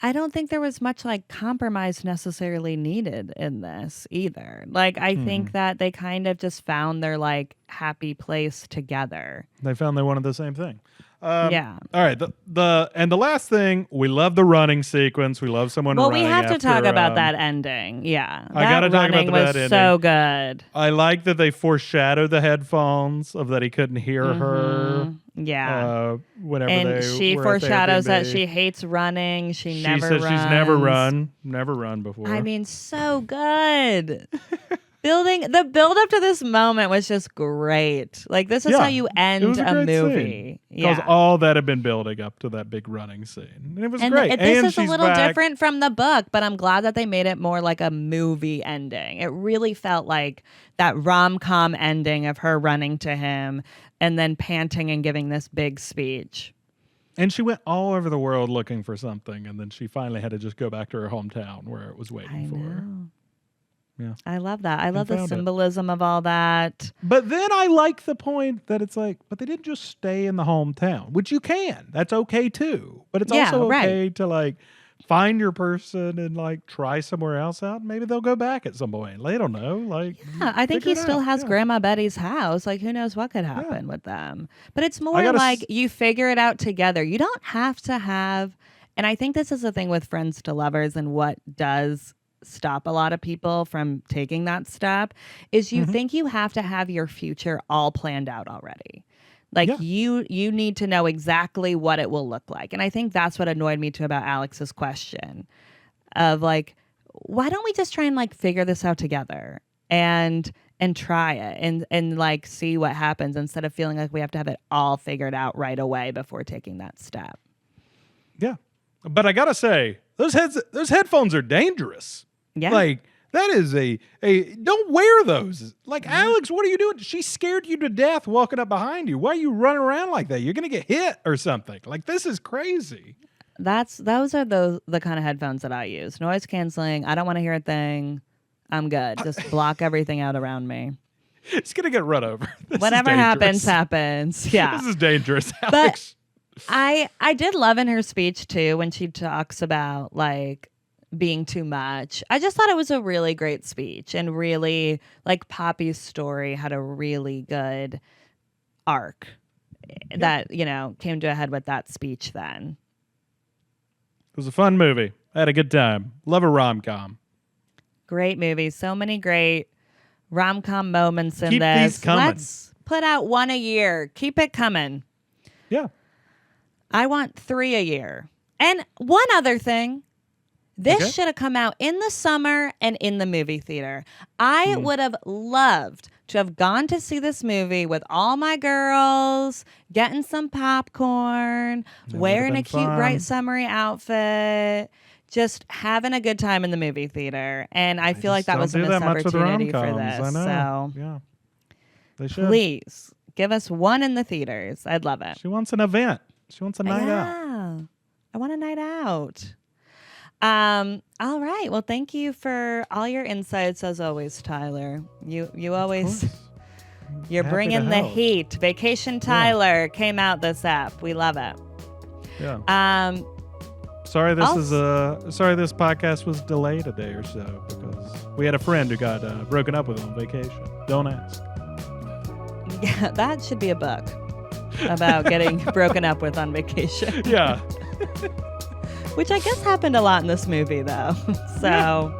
I don't think there was much like compromise necessarily needed in this either. Like, I think that they kind of just found their like happy place together. They found they wanted the same thing. Yeah. All right. The last thing, we love the running sequence. We love someone running. Well, we have to after, talk about that ending. Yeah. I got to talk about that was so good. I like that they foreshadowed the headphones of that he couldn't hear her. Yeah. Whenever and she were foreshadows at that she hates running. She never says runs. she's never run before. I mean, so good. The build up to this moment was just great. Like, this is how you end a movie. Because all that had been building up to that big running scene. And it was great. This is a little different from the book, but I'm glad that they made it more like a movie ending. It really felt like that rom-com ending of her running to him and then panting and giving this big speech. And she went all over the world looking for something, and then she finally had to just go back to her hometown where it was waiting for her. Yeah. I love that. I love the symbolism of all that. But then I like the point that it's like, but they didn't just stay in the hometown, which you can. That's okay too. But it's also okay to like find your person and like try somewhere else out. Maybe they'll go back at some point. They don't know. Like, I think he still has Grandma Betty's house. Like, who knows what could happen with them. But it's more like you figure it out together. You don't have to have, and I think this is the thing with friends to lovers and what does stop a lot of people from taking that step is you think you have to have your future all planned out already. Like you need to know exactly what it will look like. And I think that's what annoyed me too about Alex's question of like, why don't we just try and like figure this out together and try it and like see what happens instead of feeling like we have to have it all figured out right away before taking that step. Yeah. But I gotta say, those headphones are dangerous. Yeah. Like, that is a don't wear those. Like, Alex, what are you doing? She scared you to death walking up behind you. Why are you running around like that? You're going to get hit or something. Like, this is crazy. Those are the kind of headphones that I use. Noise canceling. I don't want to hear a thing. I'm good. Just block everything out around me. It's going to get run over. Whatever happens. Yeah. This is dangerous, Alex. But I did love in her speech, too, when she talks about, like, being too much. I just thought it was a really great speech and really like Poppy's story had a really good arc that, you know, came to a head with that speech then. It was a fun movie. I had a good time. Love a rom-com. Great movie. So many great rom-com moments in Keep this. these coming. Let's put out one a year. Keep it coming. Yeah. I want 3 a year. And one other thing. This should have come out in the summer and in the movie theater. I would have loved to have gone to see this movie with all my girls, getting some popcorn, wearing a cute, bright, summery outfit, just having a good time in the movie theater. And I feel like that was a missed opportunity for this. I know. So yeah. They should. Please give us one in the theaters. I'd love it. She wants an event. She wants a night out. I want a night out. All right. Well, thank you for all your insights as always, Tyler. You always you're bringing the heat. Vacation Tyler came out this app. We love it. Yeah. Sorry this podcast was delayed a day or so because we had a friend who got broken up with on vacation. Don't ask. Yeah, that should be a book about getting broken up with on vacation. Yeah. Which I guess happened a lot in this movie, though. So,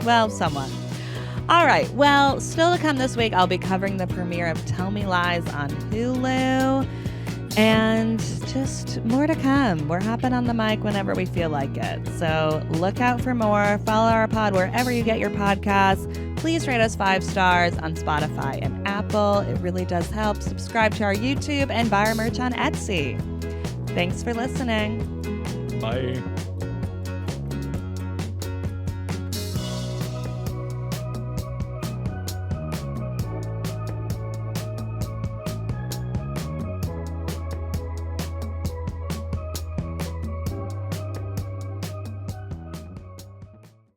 well, somewhat. All right. Well, still to come this week, I'll be covering the premiere of Tell Me Lies on Hulu. And just more to come. We're hopping on the mic whenever we feel like it. So look out for more. Follow our pod wherever you get your podcasts. Please rate us 5 stars on Spotify and Apple. It really does help. Subscribe to our YouTube and buy our merch on Etsy. Thanks for listening. Bye.